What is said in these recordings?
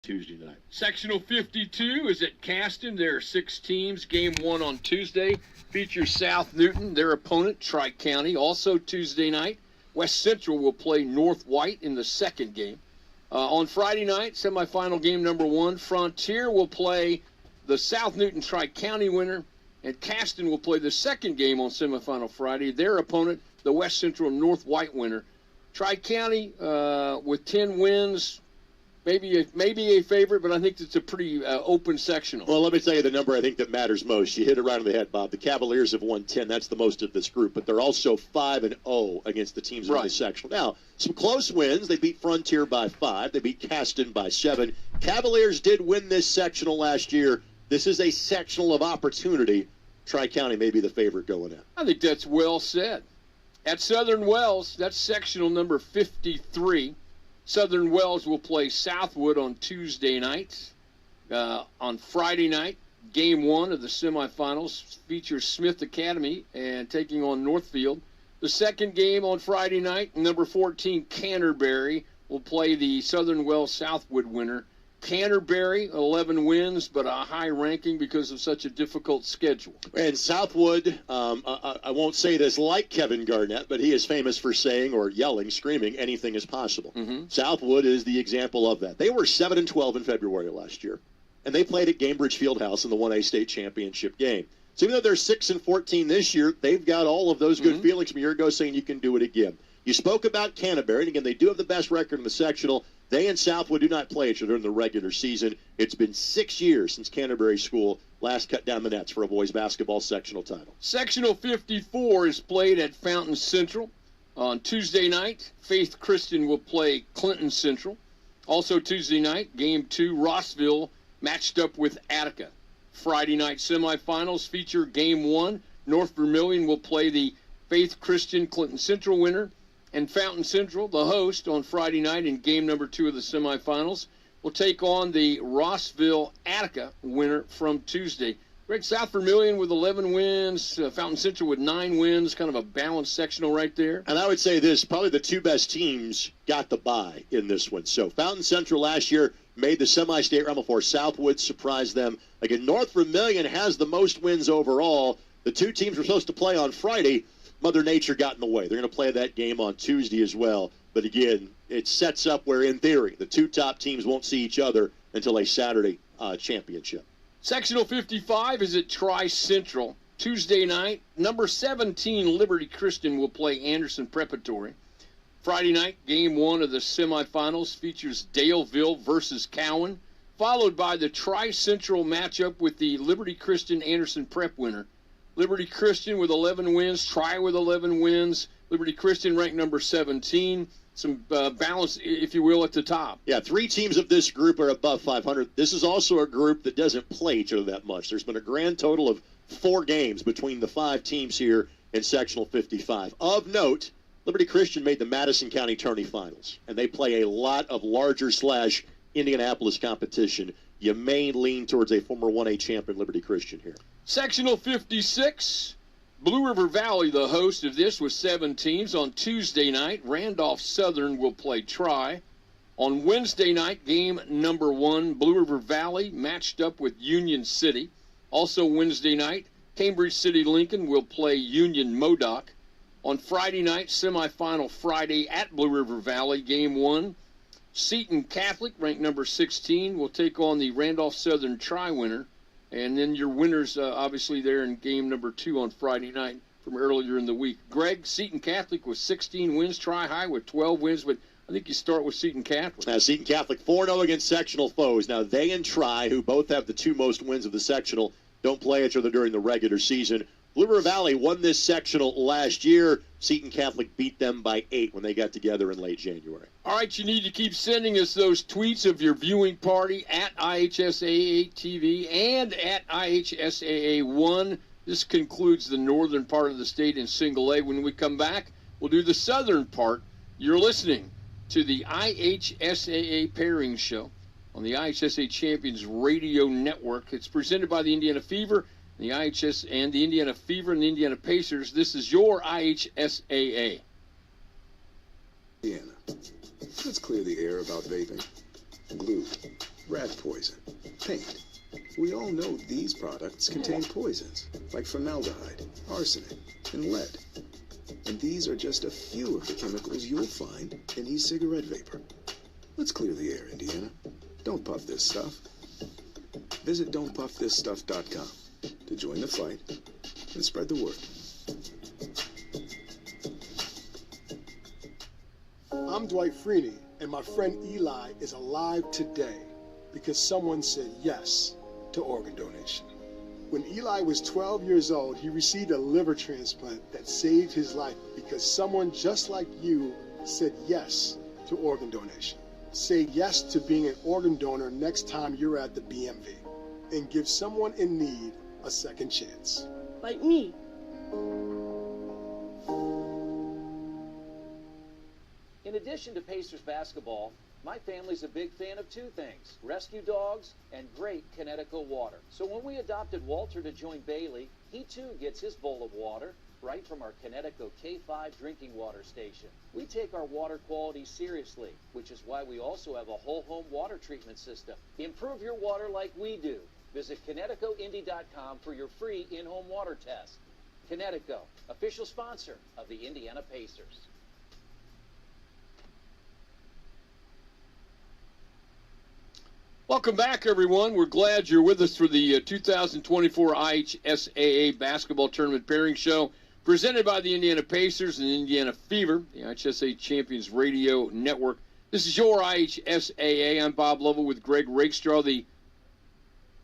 Tuesday night. Sectional 52 is at Caston. There are 6 teams. Game 1 on Tuesday features South Newton, their opponent, Tri-County. Also Tuesday night, West Central will play North White in the second game. On Friday night, semifinal game number 1, Frontier will play the South Newton Tri-County winner, and Caston will play the second game on semifinal Friday. Their opponent, the West Central North White winner. Tri-County with 10 wins. Maybe a favorite, but I think it's a pretty open sectional. Well, let me tell you the number I think that matters most. You hit it right on the head, Bob. The Cavaliers have won 10. That's the most of this group, but they're also 5-0 against the teams in the sectional. Now, some close wins. They beat Frontier by 5. They beat Caston by 7. Cavaliers did win this sectional last year. This is a sectional of opportunity. Tri-County may be the favorite going in. I think that's well said. At Southern Wells, that's sectional number 53. Southern Wells will play Southwood on Tuesday night. On Friday night, game 1 of the semifinals features Smith Academy and taking on Northfield. The second game on Friday night, number 14 Canterbury will play the Southern Wells Southwood winner. Canterbury, 11 wins, but a high ranking because of such a difficult schedule. And Southwood, I won't say this like Kevin Garnett, but he is famous for saying or yelling, screaming, anything is possible. Southwood is the example of that. They were 7-12 in February last year, and they played at Gainbridge Fieldhouse in the 1A state championship game. So even though they're 6-14 this year, they've got all of those good feelings from a year ago saying you can do it again. You spoke about Canterbury, and again, they do have the best record in the sectional. They and Southwood do not play each other in the regular season. It's been 6 years since Canterbury School last cut down the nets for a boys basketball sectional title. Sectional 54 is played at Fountain Central. On Tuesday night, Faith Christian will play Clinton Central. Also Tuesday night, game 2, Rossville matched up with Attica. Friday night semifinals feature game 1. North Vermilion will play the Faith Christian Clinton Central winner. And Fountain Central, the host, on Friday night in game number 2 of the semifinals, will take on the Rossville Attica winner from Tuesday. Greg, South Vermilion with 11 wins, Fountain Central with 9 wins, kind of a balanced sectional right there. And I would say this, probably the 2 best teams got the bye in this one. So Fountain Central last year made the semi-state round before Southwood surprised them. Again, North Vermilion has the most wins overall. The 2 teams were supposed to play on Friday. Mother Nature got in the way. They're going to play that game on Tuesday as well. But again, it sets up where, in theory, the 2 top teams won't see each other until a Saturday championship. Sectional 55 is at Tri-Central. Tuesday night, number 17 Liberty Christian will play Anderson Preparatory. Friday night, game 1 of the semifinals features Daleville versus Cowan, followed by the Tri-Central matchup with the Liberty Christian Anderson Prep winner. Liberty Christian with 11 wins, Tri with 11 wins. Liberty Christian ranked number 17. Some balance, if you will, at the top. Yeah, 3 teams of this group are above 500. This is also a group that doesn't play each other that much. There's been a grand total of 4 games between the 5 teams here in Sectional 55. Of note, Liberty Christian made the Madison County Tourney Finals, and they play a lot of larger / Indianapolis competition. You may lean towards a former 1A champion Liberty Christian here. Sectional 56, Blue River Valley, the host of this, with 7 teams. On Tuesday night, Randolph Southern will play Tri. On Wednesday night, game number 1, Blue River Valley matched up with Union City. Also Wednesday night, Cambridge City Lincoln will play Union Modoc. On Friday night, semifinal Friday at Blue River Valley, game 1, Seton Catholic, ranked number 16, will take on the Randolph Southern Tri winner. And then your winners, obviously, there in game number 2 on Friday night from earlier in the week. Greg, Seton Catholic with 16 wins, Tri-High with 12 wins, but I think you start with Seton Catholic. Now, Seton Catholic 4-0 against sectional foes. Now, they and Tri, who both have the 2 most wins of the sectional, don't play each other during the regular season. Blue River Valley won this sectional last year. Seton Catholic beat them by 8 when they got together in late January. All right, you need to keep sending us those tweets of your viewing party at IHSAA TV and at IHSAA1. This concludes the northern part of the state in single A. When we come back, we'll do the southern part. You're listening to the IHSAA Pairings Show on the IHSAA Champions Radio Network. It's presented by the Indiana Fever, the IHS, and the Indiana Fever and the Indiana Pacers. This is your IHSAA. Indiana. Let's clear the air about vaping. Glue. rat poison, paint. We all know these products contain poisons, like formaldehyde, arsenic, and lead. And these are just a few of the chemicals you'll find in e-cigarette vapor. Let's clear the air, Indiana. Don't puff this stuff. Visit don'tpuffthisstuff.com to join the fight and spread the word. I'm Dwight Freeney, and my friend Eli is alive today because someone said yes to organ donation. When Eli was 12 years old, he received a liver transplant that saved his life because someone just like you said yes to organ donation. Say yes to being an organ donor next time you're at the BMV and give someone in need a second chance. Like me. In addition to Pacers basketball, my family's a big fan of two things: rescue dogs and great Connecticut water. So when we adopted Walter to join Bailey, he too gets his bowl of water right from our Connecticut K5 drinking water station. We take our water quality seriously, which is why we also have a whole home water treatment system. Improve your water like we do. Visit ConnecticutIndy.com for your free in-home water test. Connecticut, official sponsor of the Indiana Pacers. Welcome back, everyone. We're glad you're with us for the 2024 IHSAA Basketball Tournament Pairing Show, presented by the Indiana Pacers and Indiana Fever, the IHSAA Champions Radio Network. This is your IHSAA. I'm Bob Lovell with Greg Rakestraw, the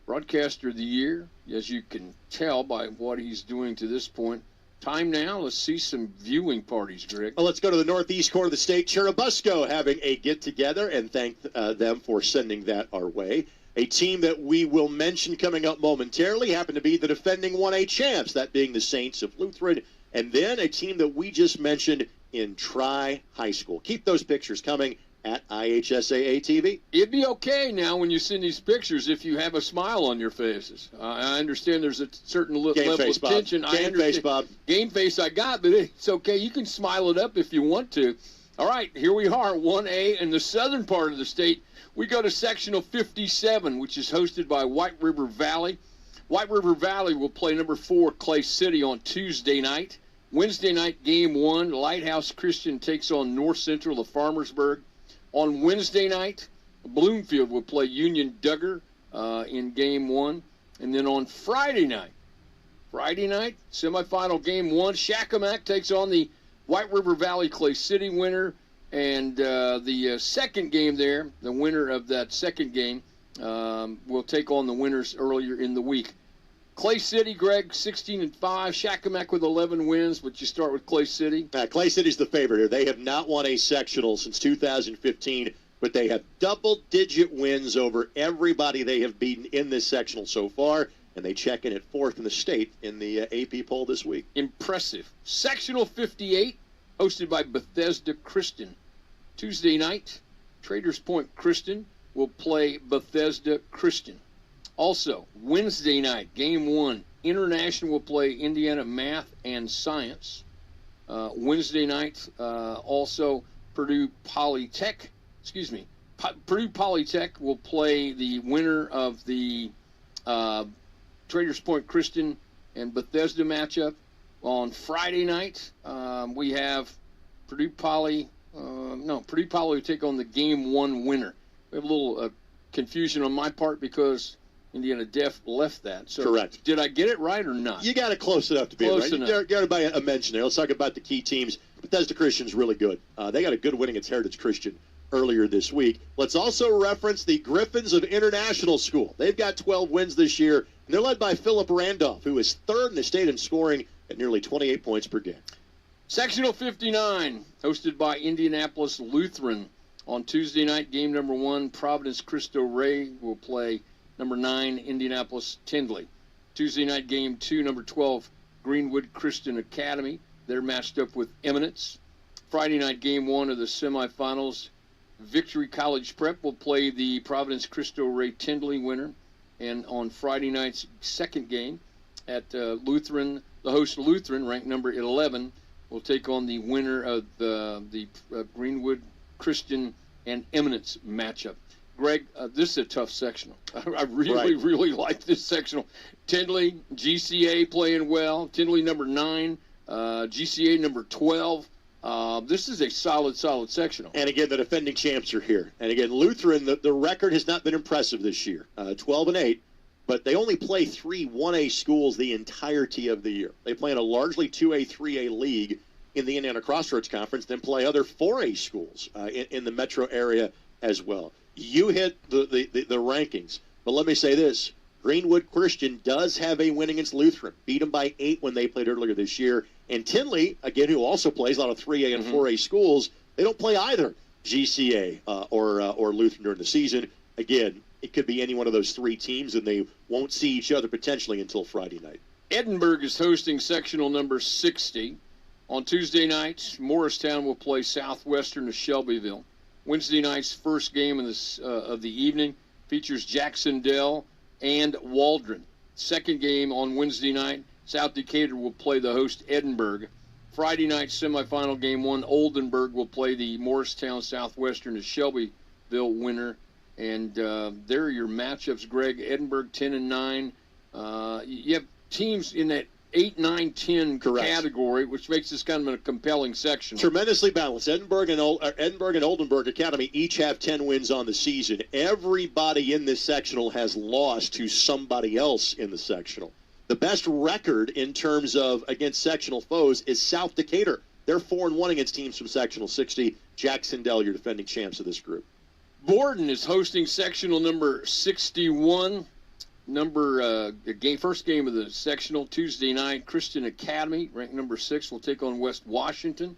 Broadcaster of the Year, as you can tell by what he's doing to this point. Time now. Let's see some viewing parties, Greg. Well, let's go to the northeast corner of the state. Churubusco having a get-together, and thank them for sending that our way. A team that we will mention coming up momentarily happened to be the defending 1A champs, that being the Saints of Lutheran, and then a team that we just mentioned in Tri-High School. Keep those pictures coming at IHSAA TV. It'd be okay now when you send these pictures if you have a smile on your faces. I understand there's a certain level of tension. Game face, Bob. Game face I got, but it's okay. You can smile it up if you want to. All right, here we are, 1A in the southern part of the state. We go to Sectional 57, which is hosted by White River Valley. White River Valley will play number 4 Clay City on Tuesday night. Wednesday night, game 1, Lighthouse Christian takes on North Central of Farmersburg. On Wednesday night, Bloomfield will play Union Duggar in game 1. And then on Friday night, semifinal game 1, Shakamak takes on the White River Valley Clay City winner. And the second game there, the winner of that second game, will take on the winners earlier in the week. Clay City, Greg, 16-5. Shakamak with 11 wins, but you start with Clay City. Clay City's the favorite here. They have not won a sectional since 2015, but they have double-digit wins over everybody they have beaten in this sectional so far, and they check in at 4th in the state in the AP poll this week. Impressive. Sectional 58, hosted by Bethesda Christian. Tuesday night, Traders Point Christian will play Bethesda Christian. Also, Wednesday night, game 1, International will play Indiana Math and Science. Wednesday night, also Purdue Polytech will play the winner of the Traders Point Christian and Bethesda matchup. On Friday night, we have Purdue Poly will take on the game 1 winner. We have a little confusion on my part because Indiana Def left that. So correct. Did I get it right or not? You got it close enough to be close right. You got about a mention there. Let's talk about the key teams. Bethesda Christian's really good. They got a good win against Heritage Christian earlier this week. Let's also reference the Griffins of International School. They've got 12 wins this year, and they're led by Philip Randolph, who is 3rd in the state in scoring at nearly 28 points per game. Sectional 59, hosted by Indianapolis Lutheran. On Tuesday night, game number 1, Providence Cristo Rey will play number 9, Indianapolis Tindley. Tuesday night, game 2, number 12, Greenwood Christian Academy. They're matched up with Eminence. Friday night, game 1 of the semifinals, Victory College Prep will play the Providence Cristo Rey Tindley winner. And on Friday night's second game at Lutheran, the host Lutheran, ranked number 11, will take on the winner of the Greenwood Christian and Eminence matchup. Greg, this is a tough sectional. I really like this sectional. Tindley, GCA playing well. Tindley number 9, GCA number 12. This is a solid sectional. And again, the defending champs are here. And again, Lutheran, the record has not been impressive this year. 12-8, but they only play 3 1A schools the entirety of the year. They play in a largely 2A, 3A league in the Indiana Crossroads Conference, then play other 4A schools in the metro area as well. You hit the rankings, but let me say this. Greenwood Christian does have a win against Lutheran. Beat them by 8 when they played earlier this year. And Tindley, again, who also plays a lot of 3A and 4A schools, they don't play either GCA or Lutheran during the season. Again, it could be any one of those 3 teams, and they won't see each other potentially until Friday night. Edinburgh is hosting sectional number 60. On Tuesday night, Morristown will play Southwestern of Shelbyville. Wednesday night's first game of the evening features Jacksonville and Waldron. Second game on Wednesday night, South Decatur will play the host Edinburgh. Friday night semifinal game 1, Oldenburg will play the Morristown Southwestern of Shelbyville winner. And there are your matchups, Greg. Edinburgh 10-9. You have teams in that 8, 9, 10 category, which makes this kind of a compelling section. Tremendously balanced. Edinburgh and Oldenburg Academy each have 10 wins on the season. Everybody in this sectional has lost to somebody else in the sectional. The best record in terms of against sectional foes is South Decatur. They're 4-1 against teams from sectional 60. Jacksonville, your defending champs of this group. Borden is hosting sectional number 61. First game of the sectional Tuesday night. Christian Academy, ranked number 6, will take on West Washington.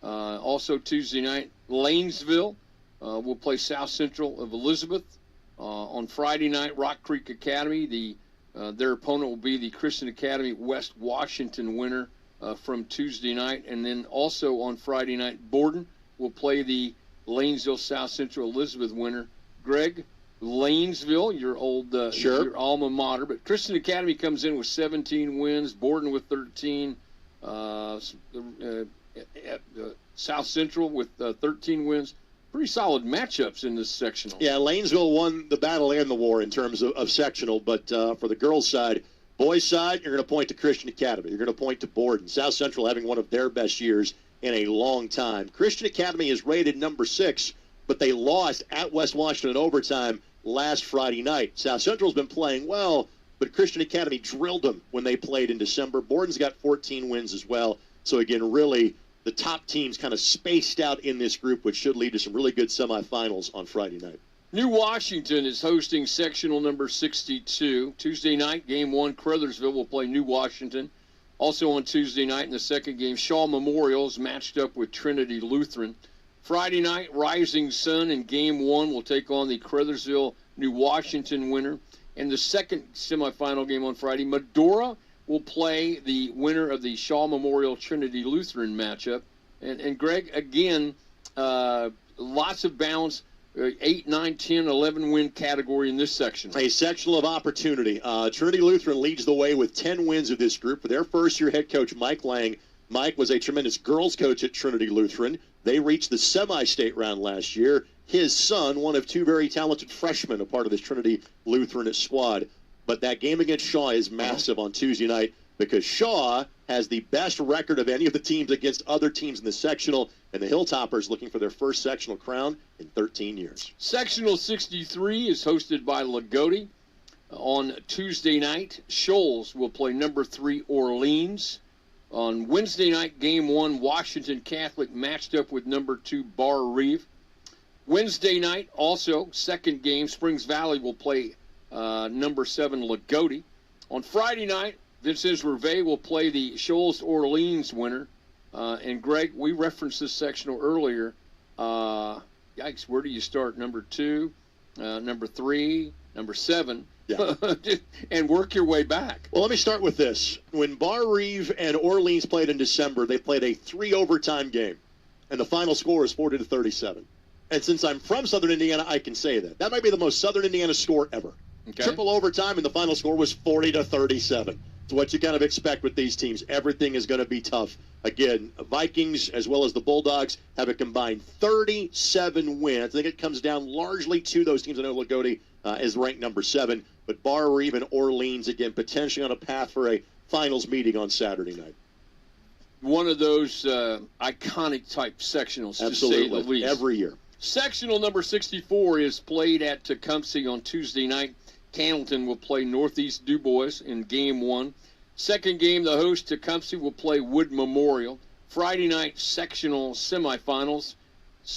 Also Tuesday night, Lanesville will play South Central of Elizabeth. On Friday night, Rock Creek Academy, their opponent will be the Christian Academy West Washington winner from Tuesday night. And then also on Friday night, Borden will play the Lanesville South Central Elizabeth winner. Greg, Lanesville, your old your alma mater, but Christian Academy comes in with 17 wins, Borden with 13, South Central with 13 wins. Pretty solid matchups in this sectional. Yeah, Lanesville won the battle and the war in terms of sectional, but for the girls' side, boys' side, you're going to point to Christian Academy. You're going to point to Borden. South Central having one of their best years in a long time. Christian Academy is rated number 6, but they lost at West Washington in overtime last Friday night. South Central's been playing well, but Christian Academy drilled them when they played in December. Borden's got 14 wins as well. So again, really, the top teams kind of spaced out in this group, which should lead to some really good semifinals on Friday night. New Washington is hosting sectional number 62. Tuesday night, game 1, Crothersville will play New Washington. Also on Tuesday night in the second game, Shaw Memorial is matched up with Trinity Lutheran. Friday night, Rising Sun in game 1 will take on the Crothersville New Washington winner. And the second semifinal game on Friday, Medora will play the winner of the Shaw Memorial Trinity Lutheran matchup. And Greg, again, lots of balance. 8, 9, 10, 11 win category in this section. A sectional of opportunity. Trinity Lutheran leads the way with 10 wins of this group. For their first-year head coach, Mike Lang. Mike was a tremendous girls coach at Trinity Lutheran. They reached the semi-state round last year. His son, one of 2 very talented freshmen, a part of this Trinity Lutheran squad. But that game against Shaw is massive on Tuesday night because Shaw has the best record of any of the teams against other teams in the sectional, and the Hilltoppers looking for their first sectional crown in 13 years. Sectional 63 is hosted by Lagodi. On Tuesday night, Shoals will play number 3 Orleans. On Wednesday night, game 1, Washington Catholic matched up with number 2 Bar Reeve. Wednesday night, also, second game, Springs Valley will play number 7 Lagodi. On Friday night, Vincennes Reveille will play the Shoals Orleans winner. And Greg, we referenced this sectional earlier. Yikes, where do you start? Number 2, number 3, number 7, and work your way back. Well, let me start with this. When Bar Reeve and Orleans played in December, they played a 3-overtime game, and the final score is 40-37. And since I'm from Southern Indiana, I can say that. That might be the most Southern Indiana score ever. Okay. Triple overtime, and the final score was 40-37. It's what you kind of expect with these teams. Everything is going to be tough. Again, Vikings as well as the Bulldogs have a combined 37 wins. I think it comes down largely to those teams. I know Lagodi is ranked number 7, but Bar or even Orleans, again, potentially on a path for a finals meeting on Saturday night. One of those iconic type sectionals, Absolutely. to say the least. Every year. Sectional number 64 is played at Tecumseh on Tuesday night. Cannleton will play Northeast DuBois in Game 1. Second game, the host Tecumseh will play Wood Memorial. Friday night sectional semifinals.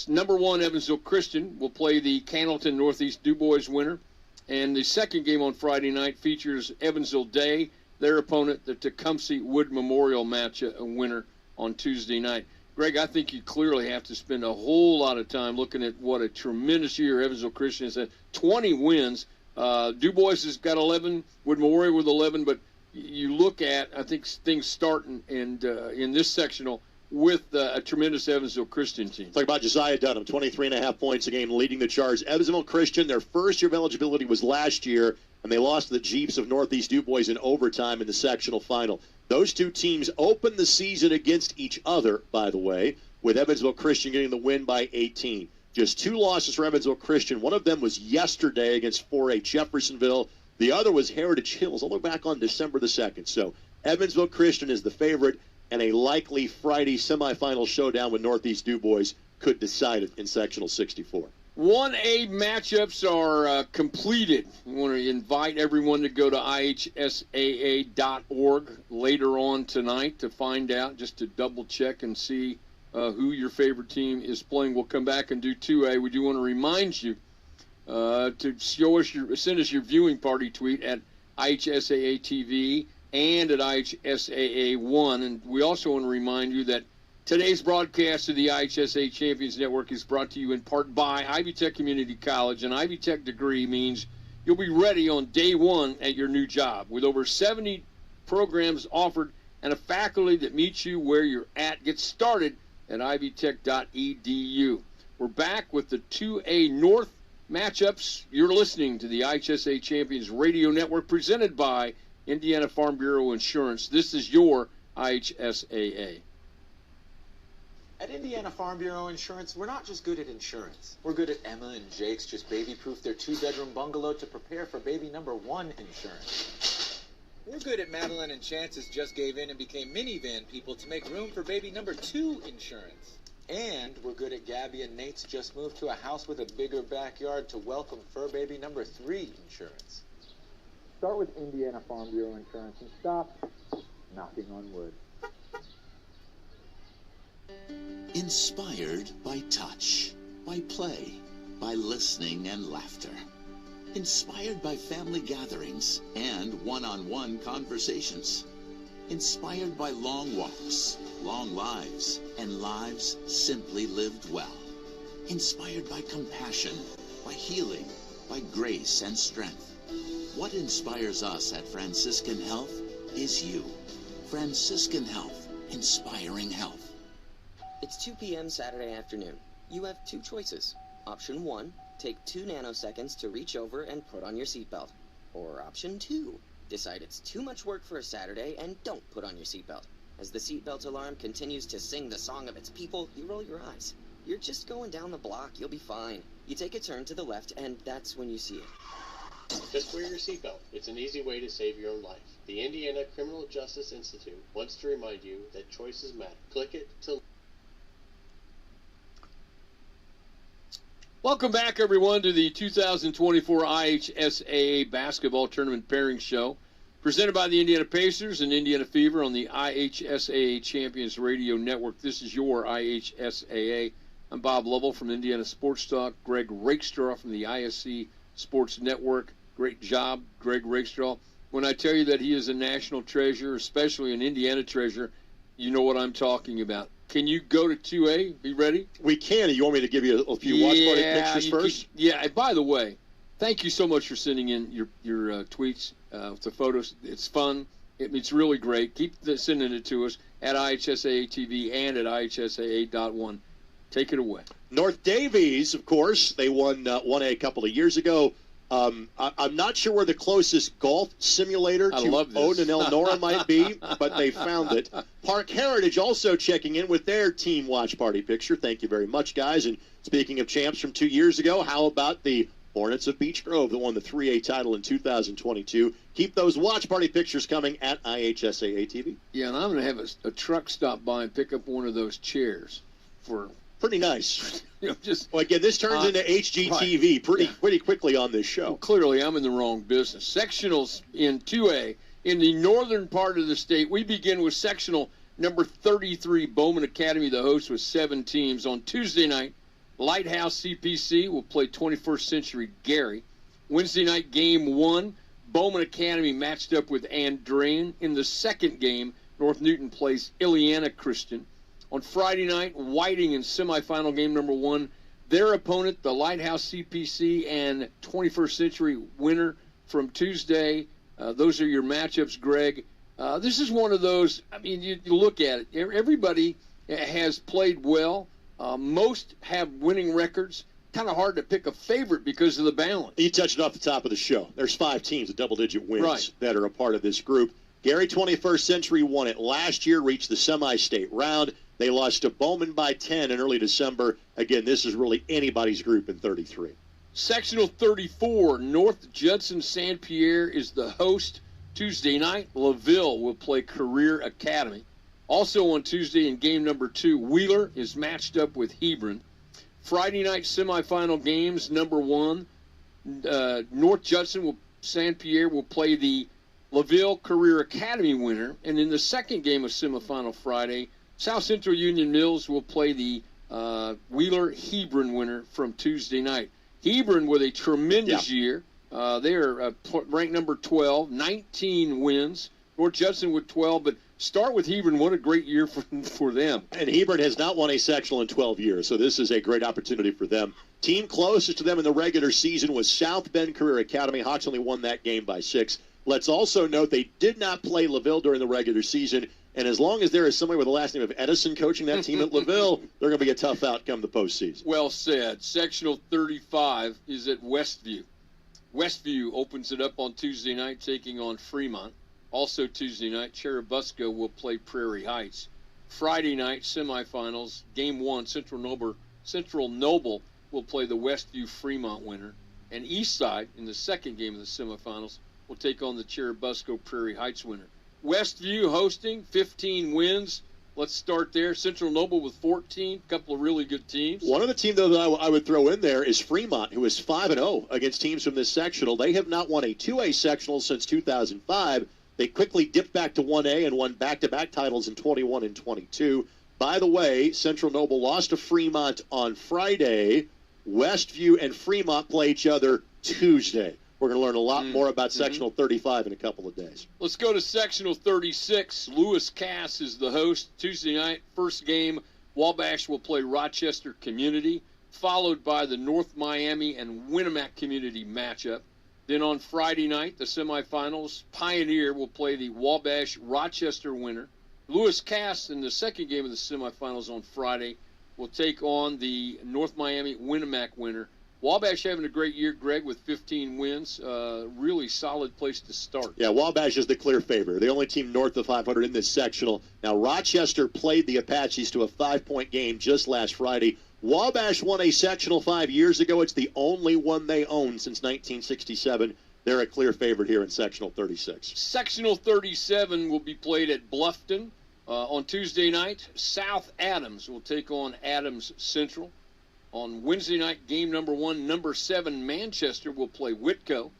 Number 1, Evansville Christian will play the Cannleton Northeast DuBois winner. And the second game on Friday night features Evansville Day, their opponent, the Tecumseh Wood Memorial match winner on Tuesday night. Greg, I think you clearly have to spend a whole lot of time looking at what a tremendous year Evansville Christian has had. 20 wins. DuBois has got 11, Wood Memorial with 11, but you look at, I think, things starting and in this sectional with a tremendous Evansville Christian team. Talk about Josiah Dunham, 23.5 points a game, leading the charge. Evansville Christian, their first year of eligibility was last year, and they lost to the Jeeps of Northeast DuBois in overtime in the sectional final. Those two teams opened the season against each other, by the way, with Evansville Christian getting the win by 18. Just 2 losses for Evansville Christian. One of them was yesterday against 4A Jeffersonville. The other was Heritage Hills, all the way back on December the 2nd. So Evansville Christian is the favorite, and a likely Friday semifinal showdown with Northeast DuBois could decide it in sectional 64. 1A matchups are completed. We want to invite everyone to go to ihsaa.org later on tonight to find out, just to double check and see who your favorite team is playing. We'll come back and do 2A. We do want to remind you to send us your viewing party tweet at IHSAA TV and at IHSAA1. And we also want to remind you that today's broadcast of the IHSA Champions Network is brought to you in part by Ivy Tech Community College. An Ivy Tech degree means you'll be ready on day one at your new job. With over 70 programs offered and a faculty that meets you where you're at, get started at ivytech.edu. We're back with the 2A North matchups. You're listening to the IHSA Champions Radio Network presented by Indiana Farm Bureau Insurance. This is your IHSAA. At Indiana Farm Bureau Insurance, we're not just good at insurance. We're good at Emma and Jake's just baby-proof their 2-bedroom bungalow to prepare for baby number 1 insurance. We're good at Madeline and Chance's just gave in and became minivan people to make room for baby number 2 insurance. And we're good at Gabby and Nate's just moved to a house with a bigger backyard to welcome fur baby number 3 insurance. Start with Indiana Farm Bureau Insurance and stop knocking on wood. Inspired by touch, by play, by listening and laughter. Inspired by family gatherings and one-on-one conversations. Inspired by long walks, long lives, and lives simply lived well. Inspired by compassion, by healing, by grace and strength. What inspires us at Franciscan Health is you. Franciscan Health, inspiring health. It's 2 p.m. Saturday afternoon. You have 2 choices. Option 1, take 2 nanoseconds to reach over and put on your seatbelt. Or option 2, decide it's too much work for a Saturday and don't put on your seatbelt. As the seatbelt alarm continues to sing the song of its people, you roll your eyes. You're just going down the block, you'll be fine. You take a turn to the left and that's when you see it. Just wear your seatbelt. It's an easy way to save your own life. The Indiana Criminal Justice Institute wants to remind you that choices matter. Click it to... Welcome back, everyone, to the 2024 IHSAA Basketball Tournament Pairing Show, presented by the Indiana Pacers and Indiana Fever on the IHSAA Champions Radio Network. This is your IHSAA. I'm Bob Lovell from Indiana Sports Talk. Greg Rakestraw from the ISC Sports Network. Great job, Greg Rakestraw. When I tell you that he is a national treasure, especially an Indiana treasure, you know what I'm talking about. Can you go to 2A? Be ready? We can. You want me to give you a few watch party pictures first? Yeah. And by the way, thank you so much for sending in your tweets with the photos. It's fun. It's really great. Keep sending it to us at IHSAA TV and at IHSAA.1. Take it away. North Davies, of course, they won 1A a couple of years ago. I'm not sure where the closest golf simulator I to love this. Odin and Elnora might be, but they found it. Park Heritage also checking in with their team watch party picture. Thank you very much, guys. And speaking of champs from 2 years ago, how about the Hornets of Beech Grove that won the 3A title in 2022? Keep those watch party pictures coming at IHSAA-TV. Yeah, and I'm going to have a truck stop by and pick up one of those chairs for Pretty nice. just. Well, again, this turns into HGTV pretty quickly on this show. Well, clearly, I'm in the wrong business. Sectionals in 2A in the northern part of the state. We begin with sectional number 33, Bowman Academy, the host with 7 teams. On Tuesday night, Lighthouse CPC will play 21st Century Gary. Wednesday night, game 1, Bowman Academy matched up with Andrean. In the second game, North Newton plays Ileana Christian. On Friday night, Whiting in semifinal game number 1. Their opponent, the Lighthouse CPC and 21st Century winner from Tuesday. Those are your matchups, Greg. This is one of those, I mean, you look at it. Everybody has played well. Most have winning records. Kind of hard to pick a favorite because of the balance. You touched it off the top of the show. There's 5 teams with double-digit wins that are a part of this group. Gary 21st Century won it last year, reached the semi-state round. They lost to Bowman by 10 in early December. Again, this is really anybody's group in 33. Sectional 34, North Judson San Pierre is the host. Tuesday night, LaVille will play Career Academy. Also on Tuesday in game number 2, Wheeler is matched up with Hebron. Friday night semifinal games, number 1, North Judson San Pierre will play the LaVille Career Academy winner. And in the second game of semifinal Friday, South Central Union Mills will play the Wheeler Hebron winner from Tuesday night. Hebron with a tremendous year. They are ranked number 12, 19 wins. North Judson with 12, but start with Hebron. What a great year for them. And Hebron has not won a sectional in 12 years, so this is a great opportunity for them. Team closest to them in the regular season was South Bend Career Academy. Hawks only won that game by 6. Let's also note they did not play LaVille during the regular season. And as long as there is somebody with the last name of Edison coaching that team at LaVille, they're going to be a tough outcome the postseason. Well said. Sectional 35 is at Westview. Westview opens it up on Tuesday night, taking on Fremont. Also Tuesday night, Cherubusco will play Prairie Heights. Friday night, semifinals, game 1, Central Noble will play the Westview Fremont winner. And Eastside, in the second game of the semifinals, will take on the Cherubusco Prairie Heights winner. Westview hosting, 15 wins. Let's start there. Central Noble with 14, a couple of really good teams. One other team, though, that I would throw in there is Fremont, who is 5-0 against teams from this sectional. They have not won a 2A sectional since 2005. They quickly dipped back to 1A and won back-to-back titles in 21 and 22. By the way, Central Noble lost to Fremont on Friday. Westview and Fremont play each other Tuesday. We're going to learn a lot more about Sectional 35 in a couple of days. Let's go to Sectional 36. Lewis Cass is the host. Tuesday night, first game, Wabash will play Rochester Community, followed by the North Miami and Winnemac Community matchup. Then on Friday night, the semifinals, Pioneer will play the Wabash Rochester winner. Lewis Cass in the second game of the semifinals on Friday will take on the North Miami Winnemac winner. Wabash having a great year, Greg, with 15 wins. Really solid place to start. Yeah, Wabash is the clear favorite. The only team north of 500 in this sectional. Now, Rochester played the Apaches to a 5-point game just last Friday. Wabash won a sectional 5 years ago. It's the only one they own since 1967. They're a clear favorite here in Sectional 36. Sectional 37 will be played at Bluffton on Tuesday night. South Adams will take on Adams Central. On Wednesday night, game number 1, number 7 Manchester will play Whitco.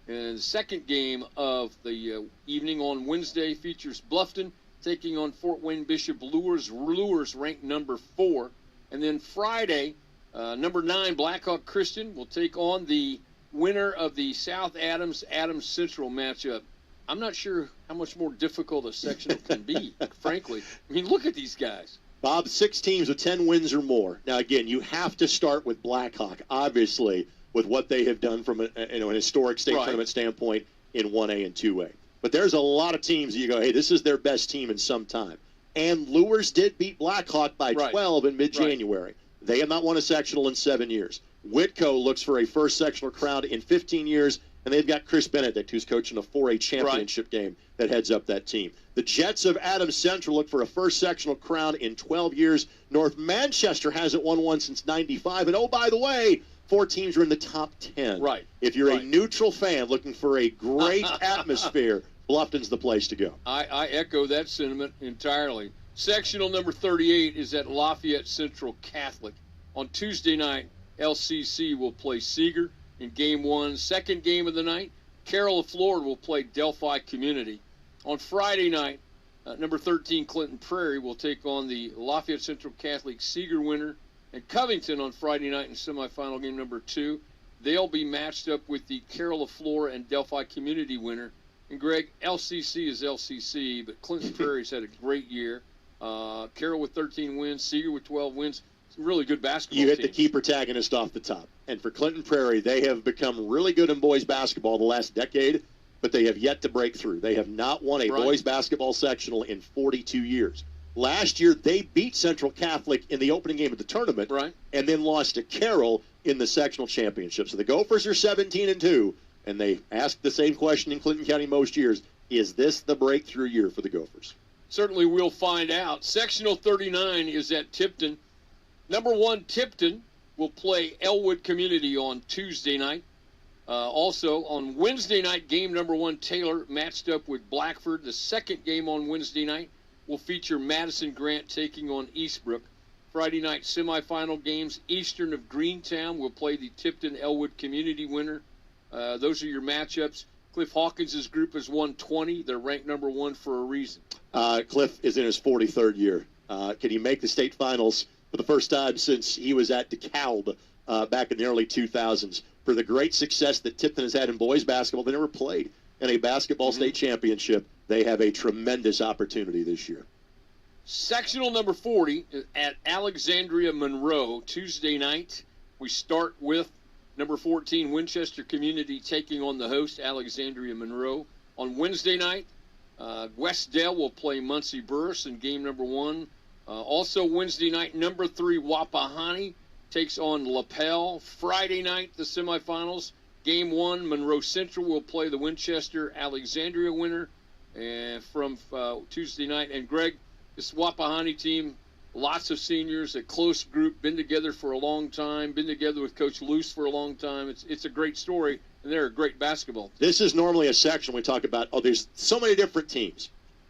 And the second game of the evening on Wednesday features Bluffton taking on Fort Wayne Bishop Lures. Lures ranked number 4. And then Friday, number 9 Blackhawk Christian will take on the winner of the South Adams Central matchup. I'm not sure how much more difficult a sectional can be, frankly. I mean, look at these guys. Bob, 6 teams with 10 wins or more. Now, again, you have to start with Blackhawk, obviously, with what they have done from an historic state tournament standpoint in 1A and 2A. But there's a lot of teams that you go, hey, this is their best team in some time. And Lures did beat Blackhawk by 12 in mid-January. They have not won a sectional in 7 years. Whitco looks for a first sectional crown in 15 years, and they've got Chris Benedict, who's coaching a 4A championship game that heads up that team. The Jets of Adams Central look for a first sectional crown in 12 years. North Manchester hasn't won one since 95. And, oh, by the way, 4 teams are in the top 10. Right. If you're a neutral fan looking for a great atmosphere, Bluffton's the place to go. I echo that sentiment entirely. Sectional number 38 is at Lafayette Central Catholic. On Tuesday night, LCC will play Seeger in Game 1. Second game of the night, Carroll of Florida will play Delphi Community. On Friday night, number 13 Clinton Prairie will take on the Lafayette Central Catholic Seeger winner. And Covington on Friday night in semifinal game number 2. They'll be matched up with the Carroll of Flora and Delphi Community winner. And Greg, LCC is LCC, but Clinton Prairie's had a great year. Carroll with 13 wins, Seeger with 12 wins. It's a really good basketball You hit team. the key protagonist off the top. And for Clinton Prairie, they have become really good in boys basketball the last decade, but they have yet to break through. They have not won a boys basketball sectional in 42 years. Last year, they beat Central Catholic in the opening game of the tournament, and then lost to Carroll in the sectional championship. So the Gophers are 17-2, and they ask the same question in Clinton County most years: is this the breakthrough year for the Gophers? Certainly we'll find out. Sectional 39 is at Tipton. Number 1 Tipton will play Elwood Community on Tuesday night. Also on Wednesday night, game number 1 Taylor matched up with Blackford. The second game on Wednesday night will feature Madison Grant taking on Eastbrook. Friday night semifinal games, Eastern of Greentown will play the Tipton Elwood Community winner. Those are your matchups. Cliff Hawkins' group has won 20. They're ranked number 1 for a reason. Cliff is in his 43rd year. Can he make the state finals for the first time since he was at DeKalb back in the early 2000s? For the great success that Tipton has had in boys basketball, they never played in a basketball state championship. They have a tremendous opportunity this year. Sectional number 40 at Alexandria Monroe, Tuesday night. We start with number 14 Winchester Community taking on the host, Alexandria Monroe. On Wednesday night, Westdale will play Muncie Burris in game number 1. Also Wednesday night, number 3 Wapahani takes on LaPel. Friday night, the semifinals. Game 1, Monroe Central will play the Winchester Alexandria winner from Tuesday night. And Greg, this Wapahani team, lots of seniors, a close group, been together for a long time, been together with Coach Luce for a long time. It's a great story, and they're a great basketball team. This is normally a section we talk about, there's so many different teams.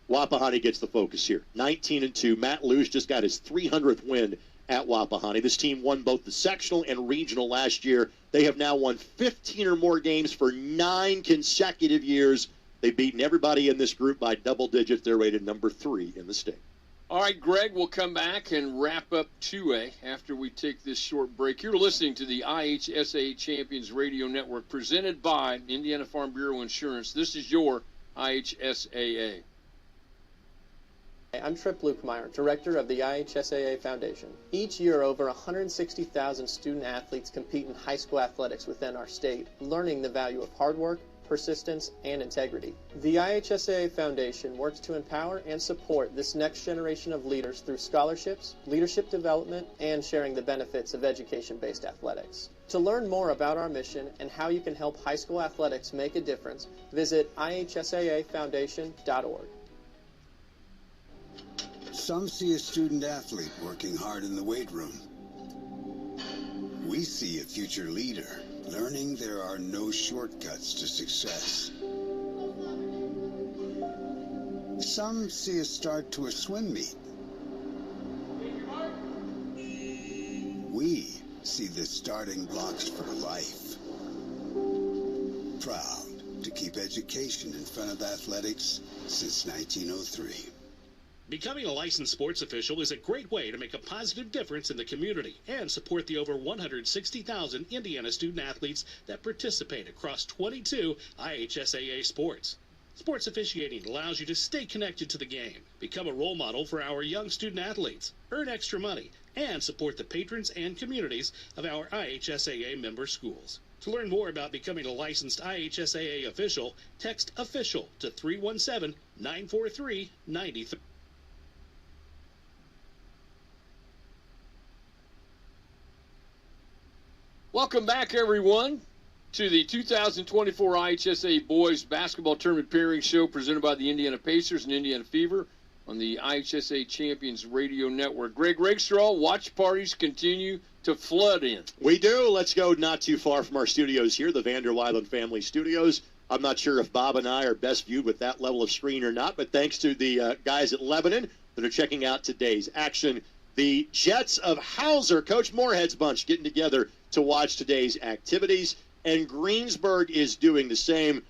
Wapahani gets the focus here. 19-2. Matt Luce just got his 300th win at Wapahani. This team won both the sectional and regional last year. They have now won 15 or more games for 9 consecutive years. They've beaten everybody in this group by double digits. They're rated number 3 in the state. All right, Greg, we'll come back and wrap up 2A after we take this short break. You're listening to the IHSAA Champions Radio Network presented by Indiana Farm Bureau Insurance. This is your IHSAA. I'm Trip Lukemeyer, Director of the IHSAA Foundation. Each year, over 160,000 student-athletes compete in high school athletics within our state, learning the value of hard work, persistence, and integrity. The IHSAA Foundation works to empower and support this next generation of leaders through scholarships, leadership development, and sharing the benefits of education-based athletics. To learn more about our mission and how you can help high school athletics make a difference, visit ihsaafoundation.org. Some see a student athlete working hard in the weight room. We see a future leader learning there are no shortcuts to success. Some see a start to a swim meet. We see the starting blocks for life. Proud to keep education in front of athletics since 1903. Becoming a licensed sports official is a great way to make a positive difference in the community and support the over 160,000 Indiana student-athletes that participate across 22 IHSAA sports. Sports officiating allows you to stay connected to the game, become a role model for our young student-athletes, earn extra money, and support the patrons and communities of our IHSAA member schools. To learn more about becoming a licensed IHSAA official, text OFFICIAL to 317-943-93. Welcome back, everyone, to the 2024 IHSA Boys Basketball Tournament Pairing Show presented by the Indiana Pacers and Indiana Fever on the IHSA Champions Radio Network. Greg Rakestraw, watch parties continue to flood in. We do. Let's go not too far from our studios here, the Vander Weiland Family Studios. I'm not sure if Bob and I are best viewed with that level of screen or not, but thanks to the guys at Lebanon that are checking out today's action. The Jets of Hauser, Coach Moorhead's bunch, getting together to watch today's activities, and Greensburg is doing the same.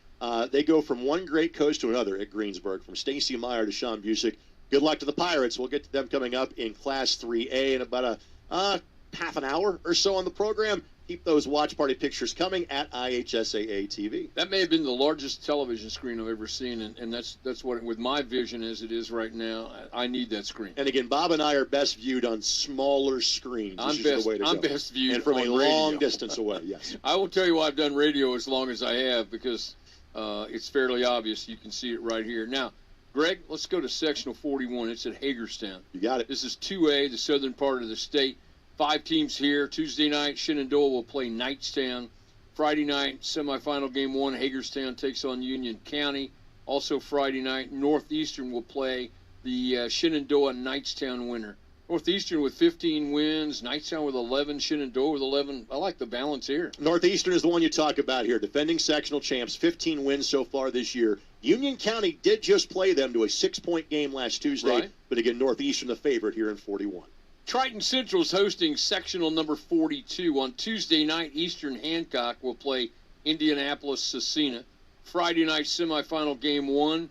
They go from one great coach to another at Greensburg, from Stacy Meyer to Sean Busick. Good luck to the Pirates. We'll get to them coming up in Class 3A in about a half an hour or so on the program. Keep those watch party pictures coming at IHSAA TV. That may have been the largest television screen I've ever seen, and that's what, with my vision as it is right now, I need that screen. And again, Bob and I are best viewed on smaller screens. I'm best viewed and from on a radio. long distance away, yes. I will tell you why I've done radio as long as I have, because it's fairly obvious. You can see it right here. Now, Greg, let's go to Sectional 41. It's at Hagerstown. You got it. This is 2A, the southern part of the state. 5 teams here. Tuesday night, Shenandoah will play Knightstown. Friday night, semifinal game 1, Hagerstown takes on Union County. Also Friday night, Northeastern will play the Shenandoah Knightstown winner. Northeastern with 15 wins, Knightstown with 11, Shenandoah with 11. I like the balance here. Northeastern is the one you talk about here. Defending sectional champs, 15 wins so far this year. Union County did just play them to a 6-point game last Tuesday, right. But again, Northeastern the favorite here in 41. Triton Central is hosting sectional number 42. On Tuesday night, Eastern Hancock will play Indianapolis-Scecina. Friday night, semifinal game 1.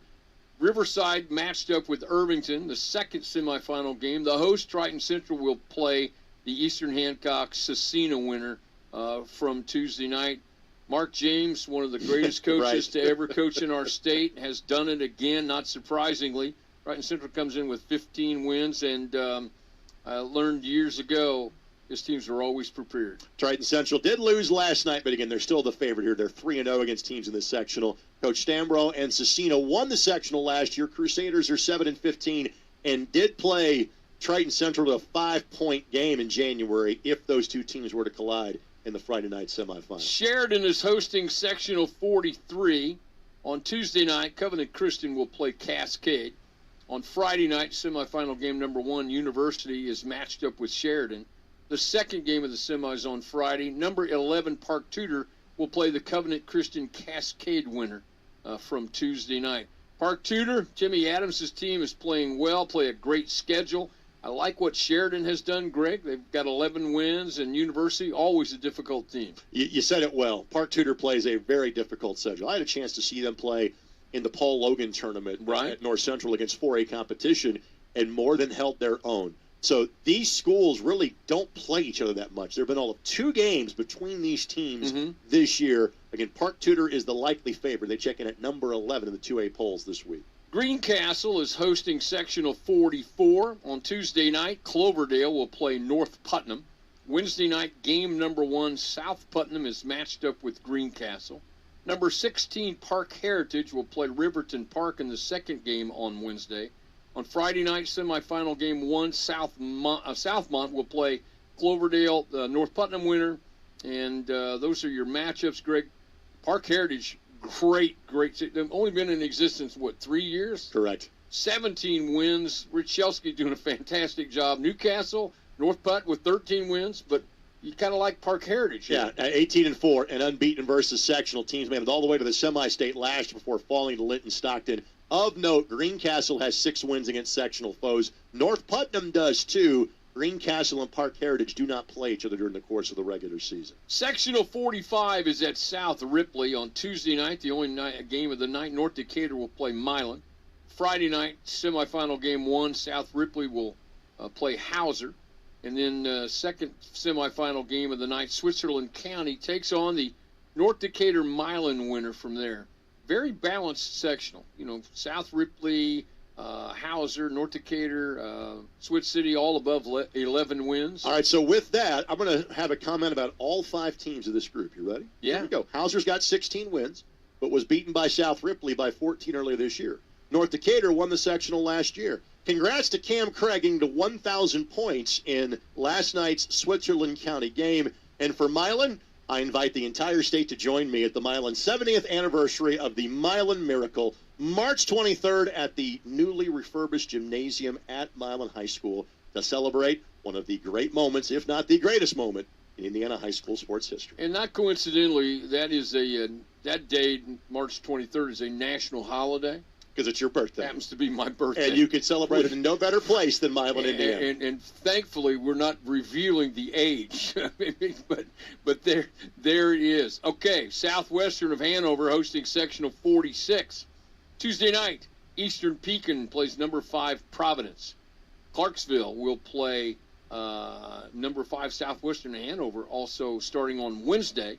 Riverside matched up with Irvington, the second semifinal game. The host, Triton Central, will play the Eastern Hancock-Scecina winner from Tuesday night. Mark James, one of the greatest coaches to ever coach in our state, has done it again, not surprisingly. Triton Central comes in with 15 wins, and I learned years ago his teams are always prepared. Triton Central did lose last night, but again, they're still the favorite here. They're 3-0 against teams in the sectional. Coach Stambro and Scecina won the sectional last year. Crusaders are 7-15 and did play Triton Central to a 5-point game in January if those two teams were to collide in the Friday night semifinal. Sheridan is hosting sectional 43. On Tuesday night, Covenant Christian will play Cascade. On Friday night, semifinal game number 1, University is matched up with Sheridan. The second game of the semis on Friday, number 11, Park Tudor, will play the Covenant Christian Cascade winner from Tuesday night. Park Tudor, Jimmy Adams' team is playing well, play a great schedule. I like what Sheridan has done, Greg. They've got 11 wins, and University, always a difficult team. You said it well. Park Tudor plays a very difficult schedule. I had a chance to see them play in the Paul Logan tournament at North Central against 4A competition, and more than held their own. So these schools really don't play each other that much. There have been all of 2 games between these teams this year. Again, Park Tudor is the likely favorite. They check in at number 11 in the 2A polls this week. Greencastle is hosting sectional 44. On Tuesday night, Cloverdale will play North Putnam. Wednesday night, game number 1, South Putnam is matched up with Greencastle. Number 16, Park Heritage, will play Riverton Park in the second game on Wednesday. On Friday night, semifinal game 1, Southmont will play Cloverdale, the North Putnam winner. And those are your matchups, Greg. Park Heritage, great. They've only been in existence, 3 years? Correct. 17 wins. Rich Shelsky doing a fantastic job. Newcastle, North Putt with 13 wins, but you kind of like Park Heritage. Yeah, 18-4 and unbeaten versus sectional teams. Made it all the way to the semi-state last before falling to Linton Stockton. Of note, Greencastle has 6 wins against sectional foes. North Putnam does too. Greencastle and Park Heritage do not play each other during the course of the regular season. Sectional 45 is at South Ripley on Tuesday night, the only game of the night. North Decatur will play Milan. Friday night, semifinal game 1, South Ripley will play Hauser. And then second semifinal game of the night, Switzerland County takes on the North Decatur Milan winner from there. Very balanced sectional. You know, South Ripley, Hauser, North Decatur, Switz City, all above 11 wins. All right, so with that, I'm going to have a comment about all 5 teams of this group. You ready? Yeah. Here we go. Hauser's got 16 wins, but was beaten by South Ripley by 14 earlier this year. North Decatur won the sectional last year. Congrats to Cam Craig getting to 1,000 points in last night's Switzerland County game. And for Milan, I invite the entire state to join me at the Milan 70th anniversary of the Milan Miracle, March 23rd at the newly refurbished gymnasium at Milan High School to celebrate one of the great moments, if not the greatest moment, in Indiana high school sports history. And not coincidentally, that is that day, March 23rd, is a national holiday. Because it's your birthday. Happens to be my birthday. And you can celebrate it in no better place than Milan, Indiana. And thankfully, we're not revealing the age. but there it is. Okay, Southwestern of Hanover hosting Sectional 46. Tuesday night, Eastern Pekin plays number 5 Providence. Clarksville will play number 5 Southwestern of Hanover, also starting on Wednesday.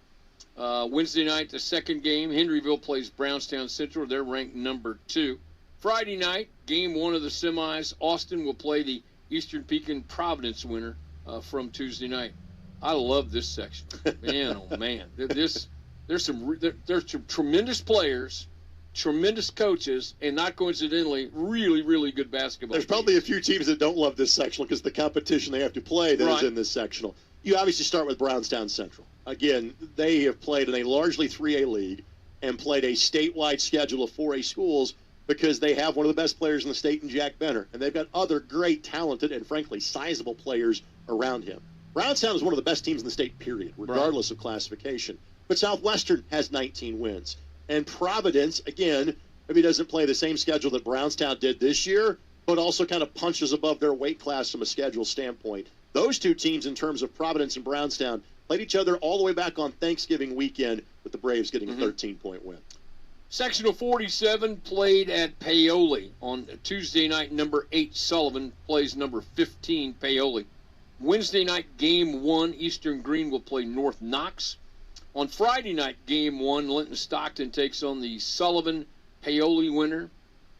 Wednesday night, the second game, Henryville plays Brownstown Central. They're ranked number 2. Friday night, game 1 of the semis, Austin will play the Eastern Pekin Providence winner from Tuesday night. I love this section. Man, oh man. There's some tremendous players, tremendous coaches, and not coincidentally, really, really good basketball. There's probably a few teams that don't love this sectional because the competition they have to play that is in this sectional. You obviously start with Brownstown Central. Again, they have played in a largely 3A league and played a statewide schedule of 4A schools because they have one of the best players in the state in Jack Benner, and they've got other great, talented, and frankly sizable players around him. Brownstown is one of the best teams in the state, period, regardless of classification. But Southwestern has 19 wins. And Providence, again, maybe doesn't play the same schedule that Brownstown did this year, but also kind of punches above their weight class from a schedule standpoint. Those two teams, in terms of Providence and Brownstown, played each other all the way back on Thanksgiving weekend, with the Braves getting a 13-point win. Sectional 47 played at Paoli on Tuesday night. Number 8 Sullivan plays number 15 Paoli. Wednesday night, game 1, Eastern Green will play North Knox. On Friday night, game 1, Linton Stockton takes on the Sullivan Paoli winner.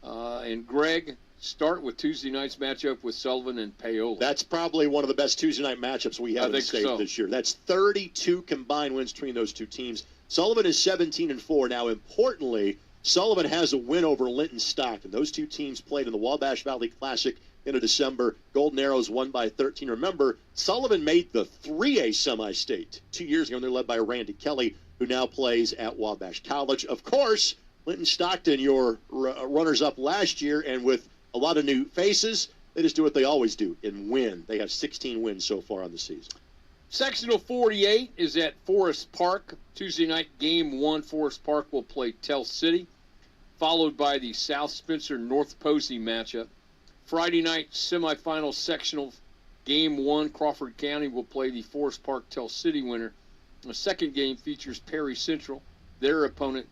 And Greg, start with Tuesday night's matchup with Sullivan and Paoli. That's probably one of the best Tuesday night matchups we have in the state this year. That's 32 combined wins between those two teams. Sullivan is 17-4. Now, importantly, Sullivan has a win over Linton Stockton. Those two teams played in the Wabash Valley Classic in December. Golden Arrows won by 13. Remember, Sullivan made the 3A semi-state 2 years ago, and they're led by Randy Kelly, who now plays at Wabash College. Of course, Linton Stockton, your runners-up last year, and with a lot of new faces, they just do what they always do and win. They have 16 wins so far on the season. Sectional 48 is at Forest Park. Tuesday night, game 1, Forest Park will play Tell City, followed by the South Spencer North Posey matchup. Friday night, semifinal sectional, game 1, Crawford County will play the Forest Park Tell City winner. The second game features Perry Central. Their opponent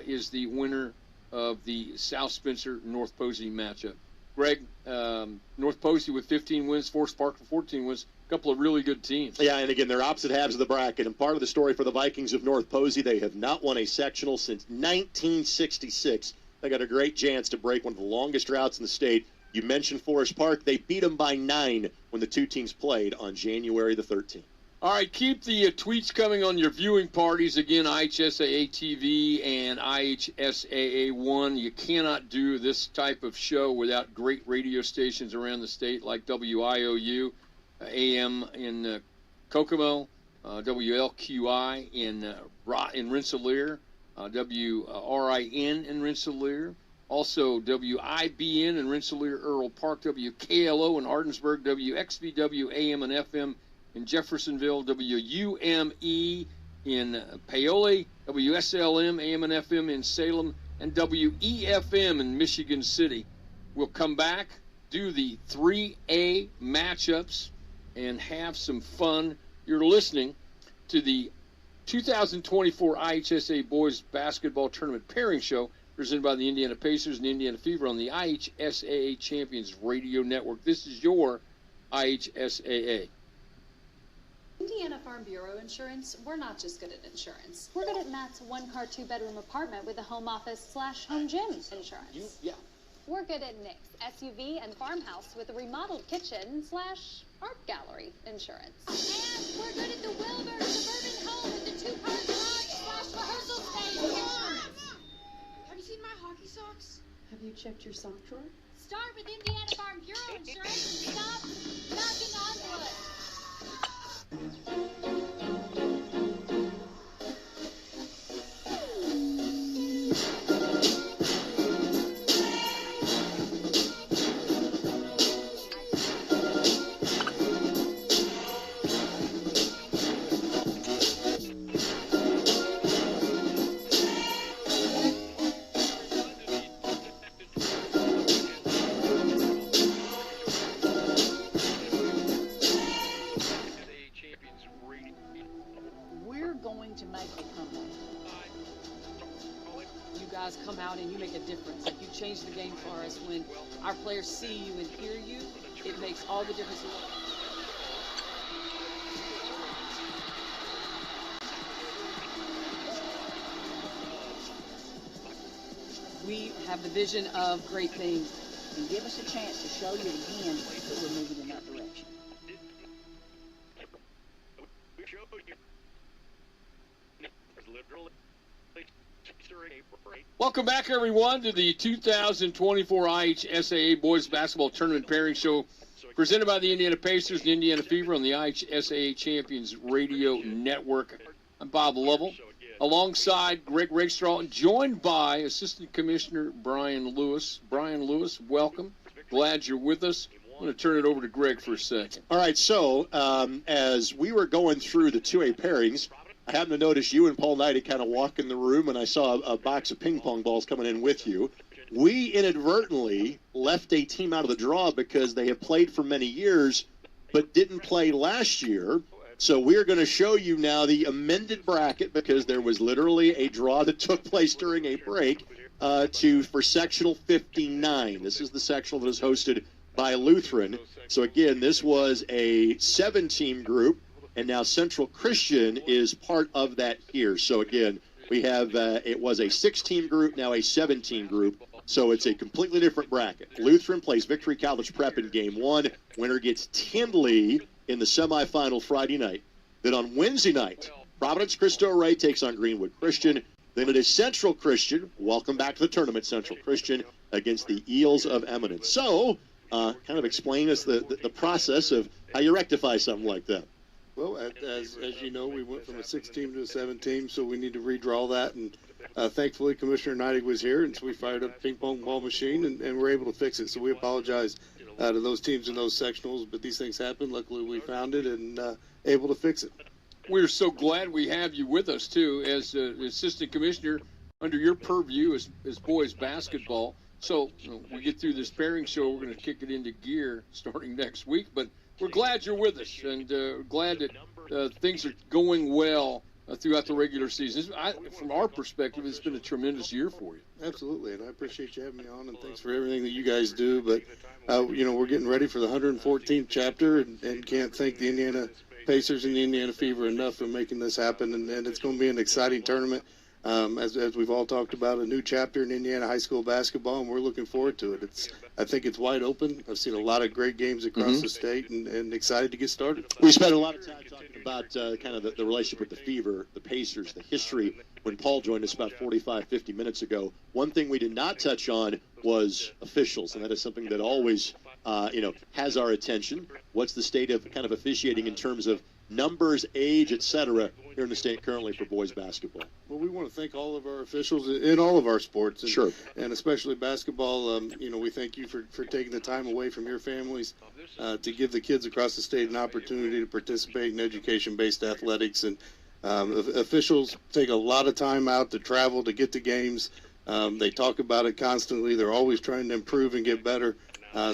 is the winner of the South Spencer North Posey matchup. Greg, North Posey with 15 wins, Forest Park with 14 wins. A couple of really good teams. Yeah, and again, they're opposite halves of the bracket. And part of the story for the Vikings of North Posey, they have not won a sectional since 1966. They got a great chance to break one of the longest droughts in the state. You mentioned Forest Park. They beat them by 9 when the two teams played on January the 13th. All right, keep the tweets coming on your viewing parties. Again, IHSAA TV and IHSAA1. You cannot do this type of show without great radio stations around the state like WIOU, AM in Kokomo, WLQI in Rensselaer, WRIN in Rensselaer, also WIBN in Rensselaer, Earl Park, WKLO in Ardensburg, WXVW AM and FM in Jeffersonville, WUME in Paoli, WSLM AM and FM in Salem, and WEFM in Michigan City. We'll come back, do the 3A matchups, and have some fun. You're listening to the 2024 IHSA Boys Basketball Tournament Pairing Show, presented by the Indiana Pacers and Indiana Fever on the IHSAA Champions Radio Network. This is your IHSAA. Indiana Farm Bureau Insurance, we're not just good at insurance. We're good at Matt's one-car, two-bedroom apartment with a home office/home gym insurance. We're good at Nick's SUV and farmhouse with a remodeled kitchen/art gallery insurance. And we're good at the Wilbur suburban home with the two-car garage/rehearsal space insurance. Have you seen my hockey socks? Have you checked your sock drawer? Start with Indiana Farm Bureau Insurance and stop knocking on wood. guys come out and you make a difference. Like, you change the game for us. When our players see you and hear you, it makes all the difference in the world. We have the vision of great things. And give us a chance to show you again that we're moving in that direction. Welcome back, everyone, to the 2024 IHSAA Boys Basketball Tournament Pairing Show, presented by the Indiana Pacers and Indiana Fever on the IHSAA Champions Radio Network. I'm Bob Lovell, alongside Greg Rakestraw, joined by Assistant Commissioner Brian Lewis. Brian Lewis, welcome. Glad you're with us. I'm going to turn it over to Greg for a second. All right, so as we were going through the 2A pairings, I happened to notice you and Paul Knighty kind of walk in the room, and I saw a box of ping pong balls coming in with you. We inadvertently left a team out of the draw because they have played for many years but didn't play last year. So we're going to show you now the amended bracket, because there was literally a draw that took place during a break for sectional 59. This is the sectional that is hosted by Lutheran. So again, this was a 7-team group, and now Central Christian is part of that here. So again, we have it was a 6-team group, now a 7-team group. So it's a completely different bracket. Lutheran plays Victory College Prep in game 1. Winner gets Tinley in the semifinal Friday night. Then on Wednesday night, Providence Cristo Rey takes on Greenwood Christian. Then it is Central Christian, welcome back to the tournament, Central Christian, against the Eels of Eminence. So, kind of explain us the process of how you rectify something like that. Well, as you know, we went from a 6-team to a 7-team, so we need to redraw that. And thankfully, Commissioner Knighty was here, and so we fired up a ping pong ball machine, and we're able to fix it. So we apologize to those teams in those sectionals, but these things happen. Luckily, we found it and able to fix it. We're so glad we have you with us, too, as Assistant Commissioner under your purview as boys basketball. So we get through this pairing show, we're going to kick it into gear starting next week. But we're glad you're with us, and glad that things are going well throughout the regular season. From our perspective, it's been a tremendous year for you. Absolutely, and I appreciate you having me on, and thanks for everything that you guys do. But, we're getting ready for the 114th chapter, and can't thank the Indiana Pacers and the Indiana Fever enough for making this happen, and it's going to be an exciting tournament. As we've all talked about, a new chapter in Indiana high school basketball, and we're looking forward to it. I think it's wide open. I've seen a lot of great games across the state, and excited to get started. We spent a lot of time talking about kind of the relationship with the Fever, the Pacers, the history. When Paul joined us about 45, 50 minutes ago, one thing we did not touch on was officials, and that is something that always, has our attention. What's the state of kind of officiating in terms of numbers, age, etc., here in the state currently for boys basketball? Well, we want to thank all of our officials in all of our sports, and, sure, and especially basketball. We thank you for taking the time away from your families to give the kids across the state an opportunity to participate in education-based athletics. And officials take a lot of time out to travel to get to games. They talk about it constantly. They're always trying to improve and get better.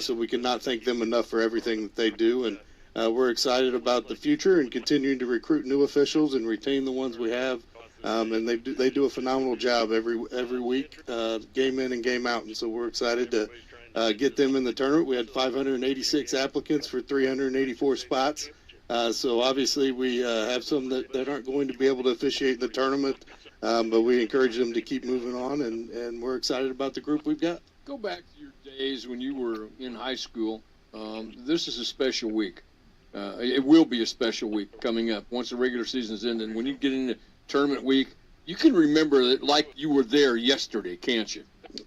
So we cannot thank them enough for everything that they do. And we're excited about the future and continuing to recruit new officials and retain the ones we have. And they do a phenomenal job every week, game in and game out. And so we're excited to get them in the tournament. We had 586 applicants for 384 spots. So obviously we have some that aren't going to be able to officiate the tournament, but we encourage them to keep moving on, and we're excited about the group we've got. Go back to your days when you were in high school. This is a special week. It will be a special week coming up once the regular season's ended. And when you get into tournament week, you can remember it like you were there yesterday, can't you?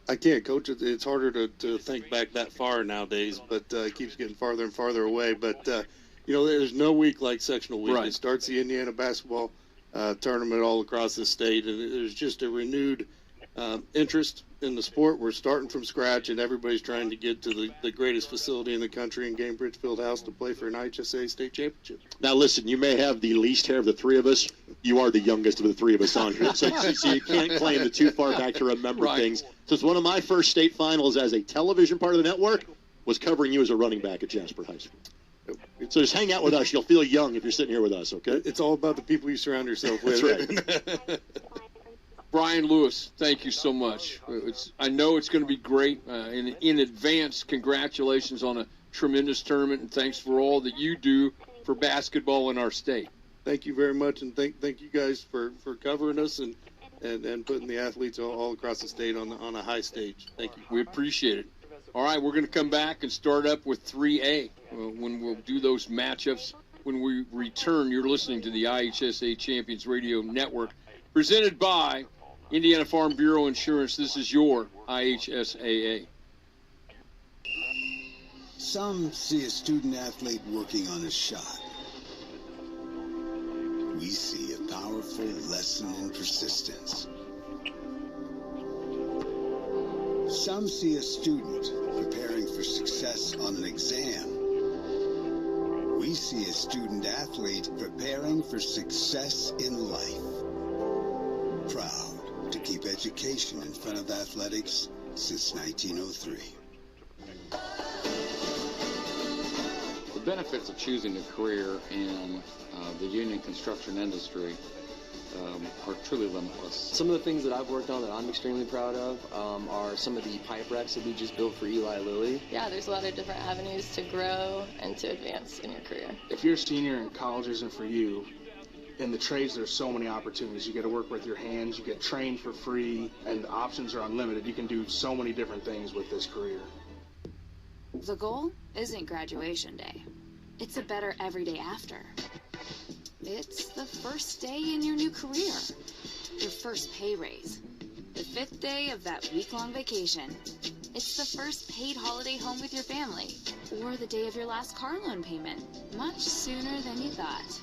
I can't, Coach. It's harder to think back that far nowadays, but it keeps getting farther and farther away. But, there's no week like sectional week. Right. It starts the Indiana basketball tournament all across the state, and there's just a renewed interest in the sport. We're starting from scratch, and everybody's trying to get to the greatest facility in the country in Gamebridge Fieldhouse to play for an IHSA state championship. Now, listen, you may have the least hair of the three of us. You are the youngest of the three of us on here, so you can't claim it too far back to remember things. So it's one of my first state finals as a television part of the network was covering you as a running back at Jasper High School. So just hang out with us. You'll feel young if you're sitting here with us, okay? It's all about the people you surround yourself with. That's right. Brian Lewis, thank you so much. I know it's going to be great. In advance, congratulations on a tremendous tournament, and thanks for all that you do for basketball in our state. Thank you very much, and thank you guys for covering us and putting the athletes all across the state on a high stage. Thank you. We appreciate it. All right, we're going to come back and start up with 3A when we'll do those matchups. When we return, you're listening to the IHSA Champions Radio Network, presented by Indiana Farm Bureau Insurance. This is your IHSAA. Some see a student athlete working on a shot. We see a powerful lesson in persistence. Some see a student preparing for success on an exam. We see a student athlete preparing for success in life. Proud to keep education in front of athletics since 1903. The benefits of choosing a career in the union construction industry are truly limitless. Some of the things that I've worked on that I'm extremely proud of are some of the pipe racks that we just built for Eli Lilly. Yeah, there's a lot of different avenues to grow and to advance in your career. If you're a senior and college isn't for you, in the trades there's so many opportunities. You get to work with your hands, you get trained for free, and the options are unlimited. You can do so many different things with this career. The goal isn't graduation day. It's a better every day after. It's the first day in your new career, your first pay raise, the 5th day of that week-long vacation. It's the first paid holiday home with your family, or the day of your last car loan payment, much sooner than you thought.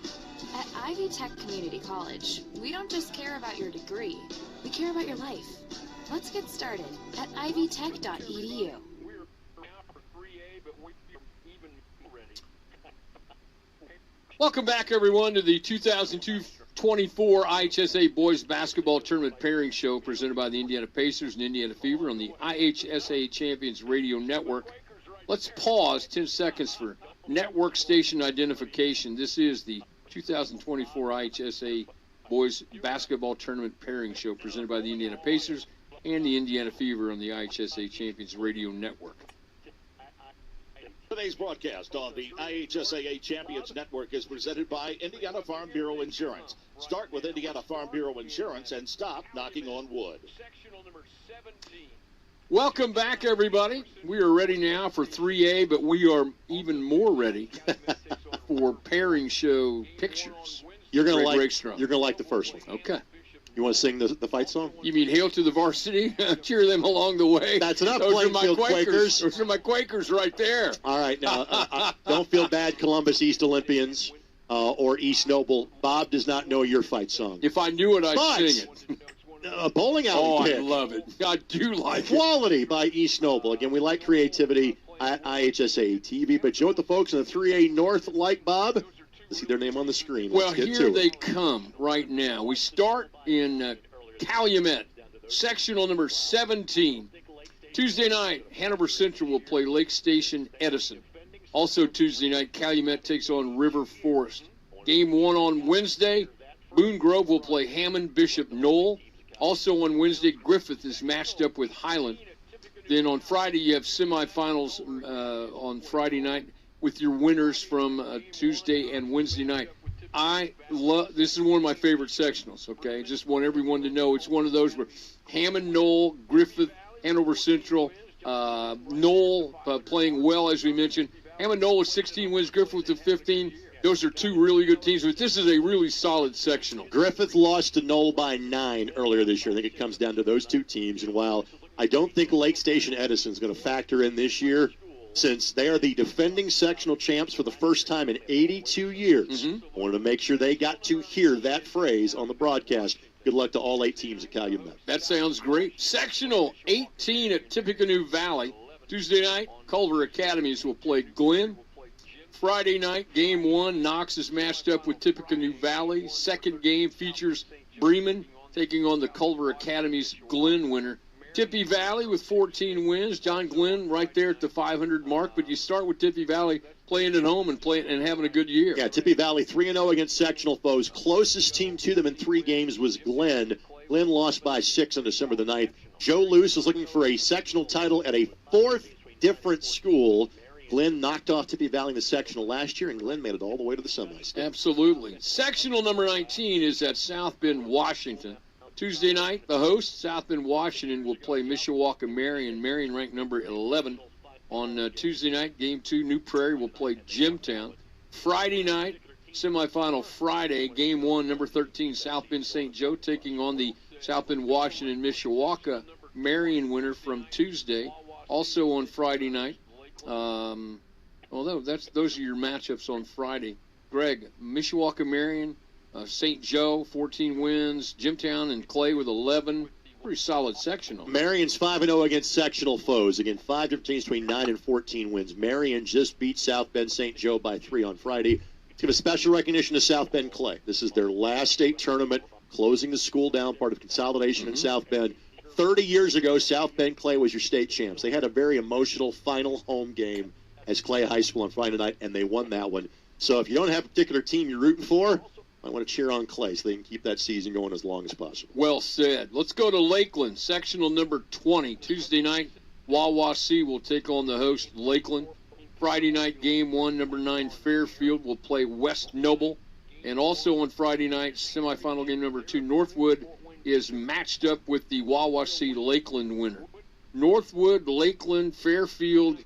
At Ivy Tech Community College, we don't just care about your degree, we care about your life. Let's get started at ivytech.edu. Welcome back, everyone, to the 2024 IHSA Boys Basketball Tournament Pairing Show presented by the Indiana Pacers and Indiana Fever on the IHSA Champions Radio Network. Let's pause 10 seconds for network station identification. This is the 2024 IHSA Boys Basketball Tournament Pairing Show presented by the Indiana Pacers and the Indiana Fever on the IHSA Champions Radio Network. Today's broadcast on the IHSAA Champions Network is presented by Indiana Farm Bureau Insurance. Start with Indiana Farm Bureau Insurance and stop knocking on wood. Welcome back, everybody. We are ready now for 3A, but we are even more ready for pairing show pictures. You're gonna like the first one. Okay. You want to sing the fight song? You mean Hail to the Varsity? Cheer them along the way. That's enough. Those are my Quakers. Those are my Quakers right there. All right, now don't feel bad, Columbus East Olympians or East Noble. Bob does not know your fight song. If I knew it, I'd sing it. A bowling alley pick. I love it. I do like Quality by East Noble. Again, we like creativity at IHSA TV. But you know what the folks in the 3A North like, Bob? See their name on the screen. Well, here they come right now. We start in Calumet, sectional number 17. Tuesday night, Hanover Central will play Lake Station Edison. Also Tuesday night, Calumet takes on River Forest. Game 1 on Wednesday, Boone Grove will play Hammond Bishop Knoll. Also on Wednesday, Griffith is matched up with Highland. Then on Friday, you have semifinals on Friday night with your winners from Tuesday and Wednesday night. This is one of my favorite sectionals, okay? Just want everyone to know it's one of those where Hammond, Knoll, Griffith, Hanover Central, Knoll playing well, as we mentioned. Hammond Knoll with 16 wins, Griffith with 15. Those are two really good teams, but this is a really solid sectional. Griffith lost to Knoll by 9 earlier this year. I think it comes down to those two teams. And while I don't think Lake Station Edison is going to factor in this year, since they are the defending sectional champs for the first time in 82 years, I wanted to make sure they got to hear that phrase on the broadcast. Good luck to all 8 teams at Calumet. That sounds great. Sectional 18 at Tippecanoe Valley. Tuesday night, Culver Academies will play Glenn. Friday night, Game 1, Knox is matched up with Tippecanoe Valley. Second game features Bremen taking on the Culver Academies Glenn winner. Tippy Valley with 14 wins. John Glenn right there at the 500 mark. But you start with Tippy Valley playing at home and having a good year. Yeah, Tippy Valley 3-0 against sectional foes. Closest team to them in 3 games was Glenn. Glenn lost by 6 on December the 9th. Joe Luce is looking for a sectional title at a 4th different school. Glenn knocked off Tippy Valley in the sectional last year, and Glenn made it all the way to the semis. Absolutely. Sectional number 19 is at South Bend, Washington. Tuesday night, the host, South Bend, Washington, will play Mishawaka Marion. Marion ranked number 11. On Tuesday night, Game 2, New Prairie will play Jimtown. Friday night, semifinal Friday, Game 1, number 13, South Bend St. Joe, taking on the South Bend, Washington, Mishawaka Marion winner from Tuesday. Also on Friday night, those are your matchups on Friday. Greg, Mishawaka Marion, St. Joe, 14 wins. Jimtown and Clay with 11. Pretty solid sectional. Marion's 5-0 against sectional foes. Again, 5 different teams between 9 and 14 wins. Marion just beat South Bend St. Joe by 3 on Friday. Let's give a special recognition to South Bend Clay. This is their last state tournament, closing the school down, part of consolidation in South Bend. 30 years ago, South Bend Clay was your state champs. They had a very emotional final home game as Clay High School on Friday night, and they won that one. So if you don't have a particular team you're rooting for, I want to cheer on Clay so they can keep that season going as long as possible. Well said. Let's go to Lakeland, sectional number 20. Tuesday night, Wawasee will take on the host, Lakeland. Friday night, Game 1, number 9, Fairfield will play West Noble. And also on Friday night, semifinal game number 2, Northwood is matched up with the Wawasee Lakeland winner. Northwood, Lakeland, Fairfield,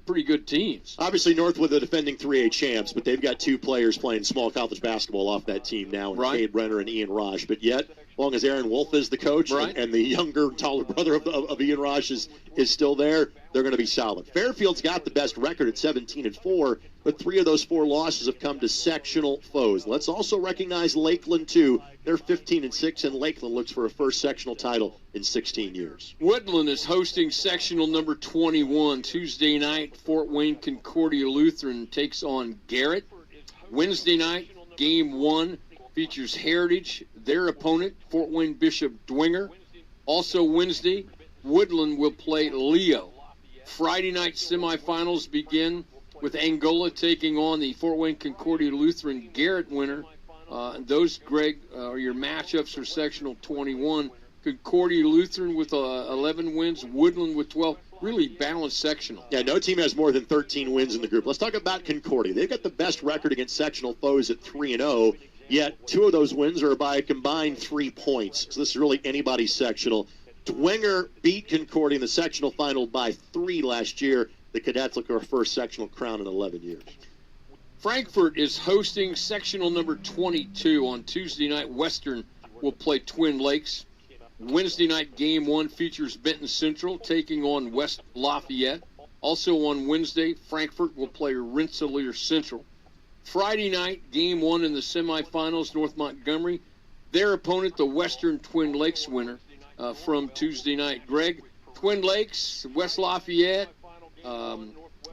pretty good teams. Obviously, Northwood, the defending 3A champs, but they've got 2 players playing small college basketball off that team now, and Cade Brenner and Ian Rosh. But yet, as long as Aaron Wolf is the coach and the younger, taller brother of Ian Rosh is still there, they're going to be solid. Fairfield's got the best record at 17-4, but 3 of those 4 losses have come to sectional foes. Let's also recognize Lakeland, too. They're 15-6, and Lakeland looks for a first sectional title in 16 years. Woodland is hosting sectional number 21. Tuesday night, Fort Wayne Concordia Lutheran takes on Garrett. Wednesday night, Game 1 features Heritage, their opponent, Fort Wayne Bishop Dwinger. Also Wednesday, Woodland will play Leo. Friday night semifinals begin with Angola taking on the Fort Wayne Concordia Lutheran Garrett winner. Those, Greg, are your matchups for sectional 21. Concordia Lutheran with 11 wins, Woodland with 12. Really balanced sectional. Yeah, no team has more than 13 wins in the group. Let's talk about Concordia. They've got the best record against sectional foes at 3-0, yet 2 of those wins are by a combined 3 points. So this is really anybody's sectional. Dwinger beat Concordia in the sectional final by 3 last year. The Cadets look for a first sectional crown in 11 years. Frankfort is hosting sectional number 22 on Tuesday night. Western will play Twin Lakes. Wednesday night, Game 1 features Benton Central taking on West Lafayette. Also on Wednesday, Frankfort will play Rensselaer Central. Friday night, Game 1 in the semifinals, North Montgomery. Their opponent, the Western Twin Lakes winner from Tuesday night. Greg, Twin Lakes, West Lafayette,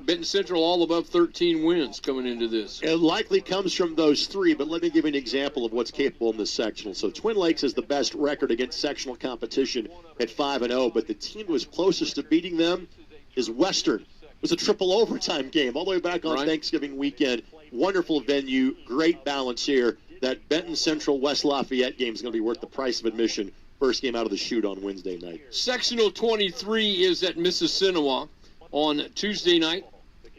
Benton Central, all above 13 wins coming into this. It likely comes from those 3, but let me give you an example of what's capable in this sectional. So Twin Lakes has the best record against sectional competition at 5-0, but the team who was closest to beating them is Western. It was a triple overtime game all the way back on Thanksgiving weekend. Wonderful venue, great balance here. That Benton Central West Lafayette game is going to be worth the price of admission. First game out of the chute on Wednesday night. Sectional 23 is at Mississinewa on Tuesday night.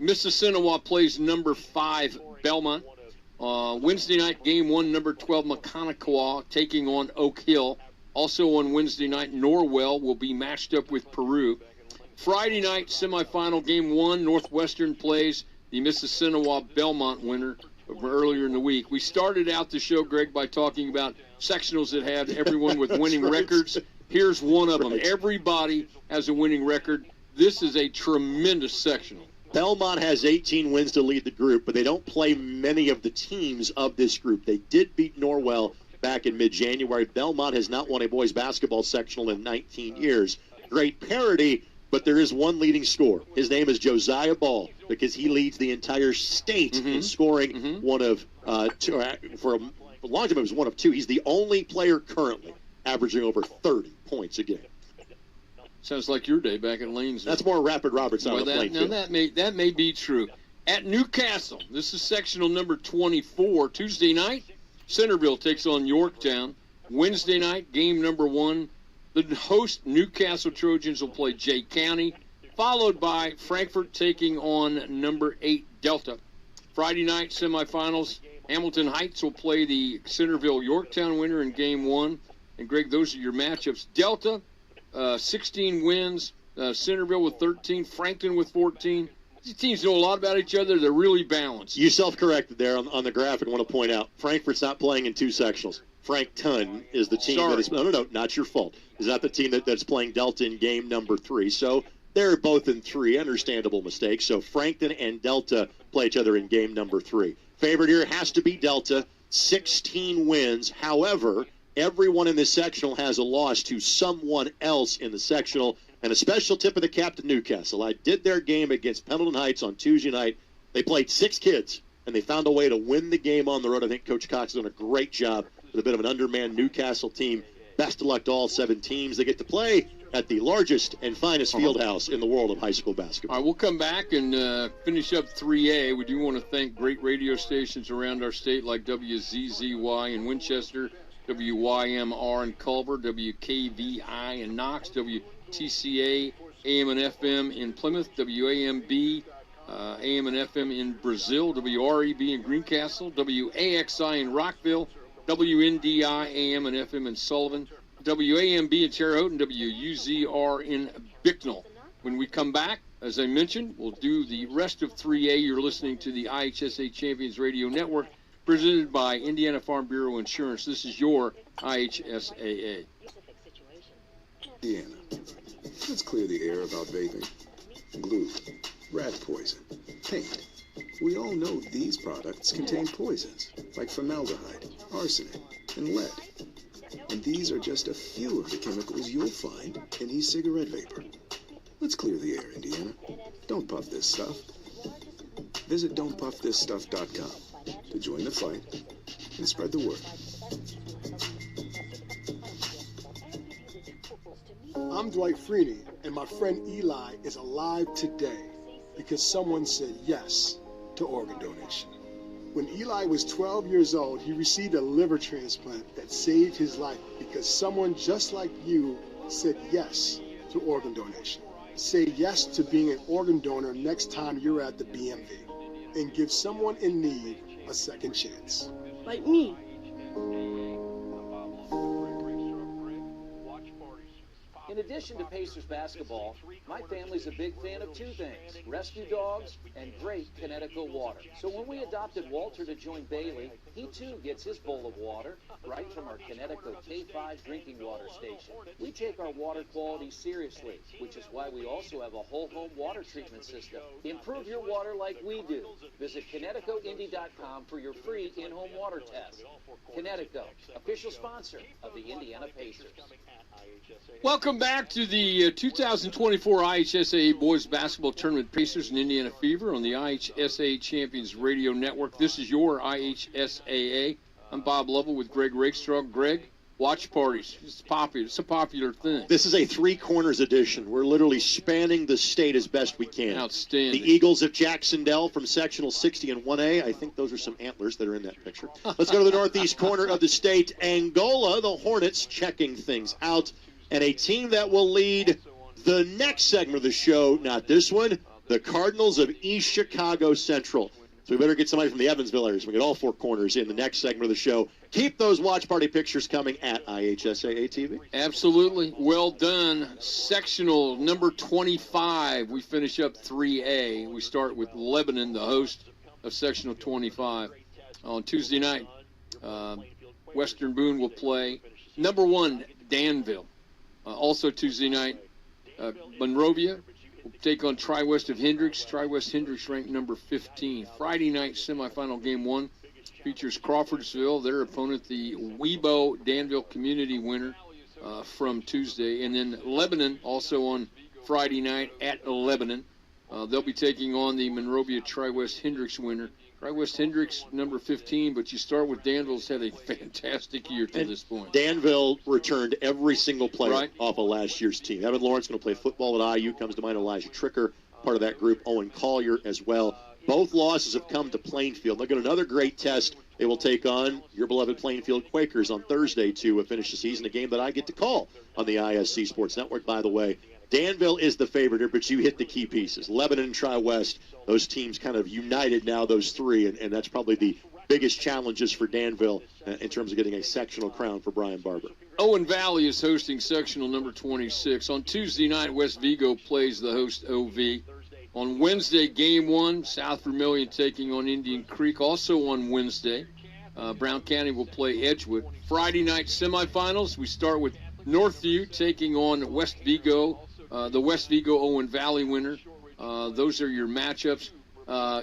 Mississinewa plays number 5 Belmont. Wednesday night, Game 1, number 12 Maconaquah taking on Oak Hill. Also on Wednesday night, Norwell will be matched up with Peru. Friday night, semifinal Game 1, Northwestern plays the Mississinewa Belmont winner earlier in the week. We started out the show, Greg, by talking about sectionals that had everyone with winning records. Here's one of them. Everybody has a winning record. This is a tremendous sectional. Belmont has 18 wins to lead the group, but they don't play many of the teams of this group. They did beat Norwell back in mid-January. Belmont has not won a boys basketball sectional in 19 years. Great parity, but there is one leading scorer. His name is Josiah Ball, because he leads the entire state in scoring. One of two, for a long time it was one of 2. He's the only player currently averaging over 30 points a game. Sounds like your day back at Lanesville. That's more Rapid Roberts on the playing field. That may be true. At Newcastle, this is sectional number 24. Tuesday night, Centerville takes on Yorktown. Wednesday night, game number 1, the host Newcastle Trojans will play Jay County, followed by Frankfort taking on number 8 Delta. Friday night semifinals, Hamilton Heights will play the Centerville Yorktown winner in game 1. And Greg, those are your matchups. Delta, 16 wins, Centerville with 13, Frankton with 14. These teams know a lot about each other. They're really balanced. You self-corrected there on the graphic. I want to point out, Frankfurt's not playing in 2 sectionals. Frankton is the team that is... No, not your fault. Is not the team that's playing Delta in game number 3. So they're both in 3. Understandable mistake. So Frankton and Delta play each other in game number 3. Favorite here has to be Delta. 16 wins. However, everyone in this sectional has a loss to someone else in the sectional. And a special tip of the cap to Newcastle. I did their game against Pendleton Heights on Tuesday night. They played 6 kids, and they found a way to win the game on the road. I think Coach Cox has done a great job with a bit of an undermanned Newcastle team. Best of luck to all 7 teams. They get to play at the largest and finest field house in the world of high school basketball. All right, we'll come back and finish up 3A. We do want to thank great radio stations around our state like WZZY in Winchester, WYMR in Culver, WKVI in Knox, WTCA AM and FM in Plymouth, WAMB AM and FM in Brazil, WREB in Greencastle, WAXI in Rockville, WNDI AM and FM in Sullivan, WAMB in Terre Haute, and WUZR in Bicknell. When we come back, as I mentioned, we'll do the rest of 3A. You're listening to the IHSA Champions Radio Network, presented by Indiana Farm Bureau Insurance. This is your IHSAA. Indiana. Let's clear the air about vaping. Glue, rat poison, paint. We all know these products contain poisons, like formaldehyde, arsenic, and lead. And these are just a few of the chemicals you'll find in e-cigarette vapor. Let's clear the air, Indiana. Don't puff this stuff. Visit don'tpuffthisstuff.com to join the fight and spread the word. I'm Dwight Freeney, and my friend Eli is alive today because someone said yes to organ donation. When Eli was 12 years old, he received a liver transplant that saved his life because someone just like you said yes to organ donation. Say yes to being an organ donor next time you're at the BMV and give someone in need a second chance. Like me. In addition to Pacers basketball, my family's a big fan of 2 things, rescue dogs and great Connecticut water. So when we adopted Walter to join Bailey, he too gets his bowl of water right from our Connecticut K5 drinking water station. We take our water quality seriously, which is why we also have a whole home water treatment system. Improve your water like we do. Visit ConnecticutIndy.com for your free in-home water test. Connecticut, official sponsor of the Indiana Pacers. Welcome back to the 2024 IHSAA Boys Basketball Tournament Pacers and Indiana Fever on the IHSAA Champions Radio Network. This is your IHSAA. I'm Bob Lovell with Greg Rakestraw. Greg, watch parties. It's popular. It's a popular thing. This is a 3 corners edition. We're literally spanning the state as best we can. Outstanding. The Eagles of Jacksonville from sectional 60 and 1A. I think those are some antlers that are in that picture. Let's go to the northeast corner of the state. Angola, the Hornets, checking things out. And a team that will lead the next segment of the show, not this one, the Cardinals of East Chicago Central. So we better get somebody from the Evansville area so we get all 4 corners in the next segment of the show. Keep those watch party pictures coming at IHSAA TV. Absolutely. Well done. Sectional number 25. We finish up 3A. We start with Lebanon, the host of Sectional 25. On Tuesday night, Western Boone will play number 1, Danville. Also Tuesday night, Monrovia will take on Tri-West of Hendricks. Tri-West Hendricks ranked number 15. Friday night semifinal game 1 features Crawfordsville, their opponent, the Webo Danville Community winner from Tuesday. And then Lebanon also on Friday night at Lebanon. They'll be taking on the Monrovia Tri-West Hendricks winner. Tri-West Hendricks, number 15, but you start with Danville's had a fantastic year to this point. Danville returned every single player off of last year's team. Evan Lawrence going to play football at IU, comes to mind. Elijah Tricker, part of that group. Owen Collier as well. Both losses have come to Plainfield. They'll get another great test They will take on your beloved Plainfield Quakers on Thursday to finish the season, a game that I get to call on the ISC Sports Network, by the way. Danville is the favorite here, but you hit the key pieces. Lebanon and Tri-West, those teams kind of united now, those three, and that's probably the biggest challenges for Danville in terms of getting a sectional crown for Brian Barber. Owen Valley is hosting sectional number 26. On Tuesday night, West Vigo plays the host OV. On Wednesday, game 1, South Vermilion taking on Indian Creek. Also on Wednesday, Brown County will play Edgewood. Friday night semifinals, we start with Northview taking on West Vigo, the West Vigo Owen Valley winner. Those are your matchups.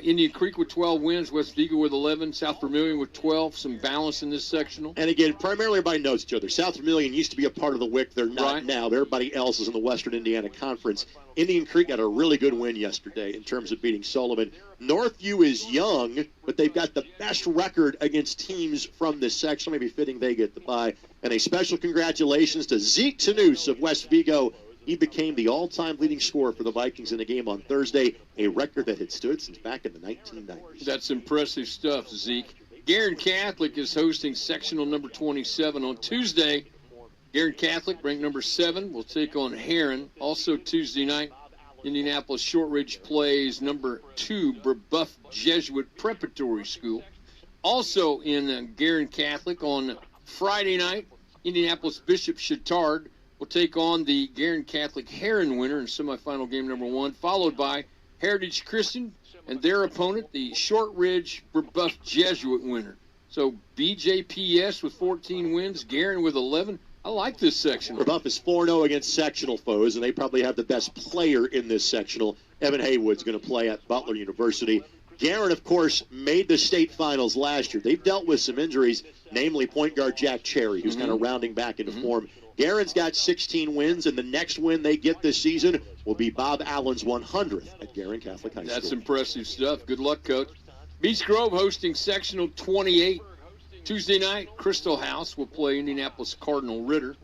Indian Creek with 12 wins, West Vigo with 11, South Vermilion with 12. Some balance in this sectional. And again, primarily everybody knows each other. South Vermilion used to be a part of the WIC. They're not now. Everybody else is in the Western Indiana Conference. Indian Creek got a really good win yesterday in terms of beating Sullivan. Northview is young, but they've got the best record against teams from this section. Maybe fitting they get the bye. And a special congratulations to Zeke Tanous of West Vigo. He became the all-time leading scorer for the Vikings in a game on Thursday, a record that had stood since back in the 1990s. That's impressive stuff, Zeke. Guerin Catholic is hosting sectional number 27 on Tuesday. Guerin Catholic, ranked number 7, will take on Heron. Also Tuesday night, Indianapolis Shortridge plays number 2, Brebeuf Jesuit Preparatory School. Also in Guerin Catholic on Friday night, Indianapolis Bishop Chittard will take on the Guerin Catholic Heron winner in semifinal game number 1, followed by Heritage Christian and their opponent, the Shortridge Brebeuf Jesuit winner. So BJPS with 14 wins, Guerin with 11. I like this sectional. Brebeuf is 4-0 against sectional foes, and they probably have the best player in this sectional. Evan Haywood's going to play at Butler University. Guerin, of course, made the state finals last year. They've dealt with some injuries, namely point guard Jack Cherry, who's kind of rounding back into form. Guerin's got 16 wins, and the next win they get this season will be Bob Allen's 100th at Guerin Catholic High School. That's impressive stuff. Good luck, Coach. Beech Grove hosting sectional 28. Tuesday night, Crystal House will play Indianapolis Cardinal Ritter.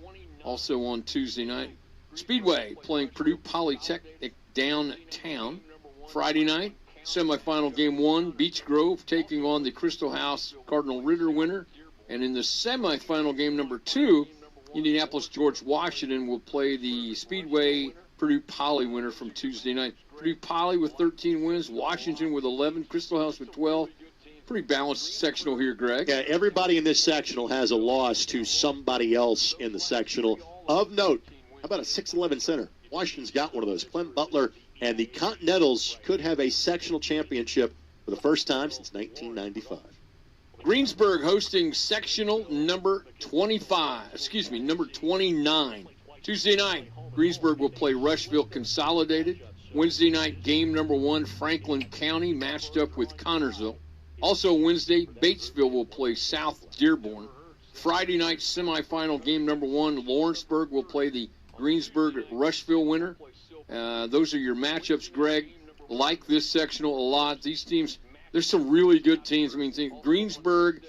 Also on Tuesday night, Speedway playing Purdue Polytechnic downtown. Friday night, semifinal game 1, Beech Grove taking on the Crystal House Cardinal Ritter winner. And in the semifinal game number 2, Indianapolis George Washington will play the Speedway Purdue Poly winner from Tuesday night. Purdue Poly with 13 wins, Washington with 11, Crystal House with 12. Pretty balanced sectional here, Greg. Yeah, everybody in this sectional has a loss to somebody else in the sectional. Of note, how about a 6'11 center? Washington's got one of those. Clem Butler and the Continentals could have a sectional championship for the first time since 1995. Greensburg hosting sectional number 29. Tuesday night, Greensburg will play Rushville Consolidated. Wednesday night, game number 1, Franklin County matched up with Connorsville. Also Wednesday, Batesville will play South Dearborn. Friday night, semifinal game number 1, Lawrenceburg will play the Greensburg Rushville winner. Those are your matchups, Greg. Like this sectional a lot. These teams, there's some really good teams. I mean, think Greensburg,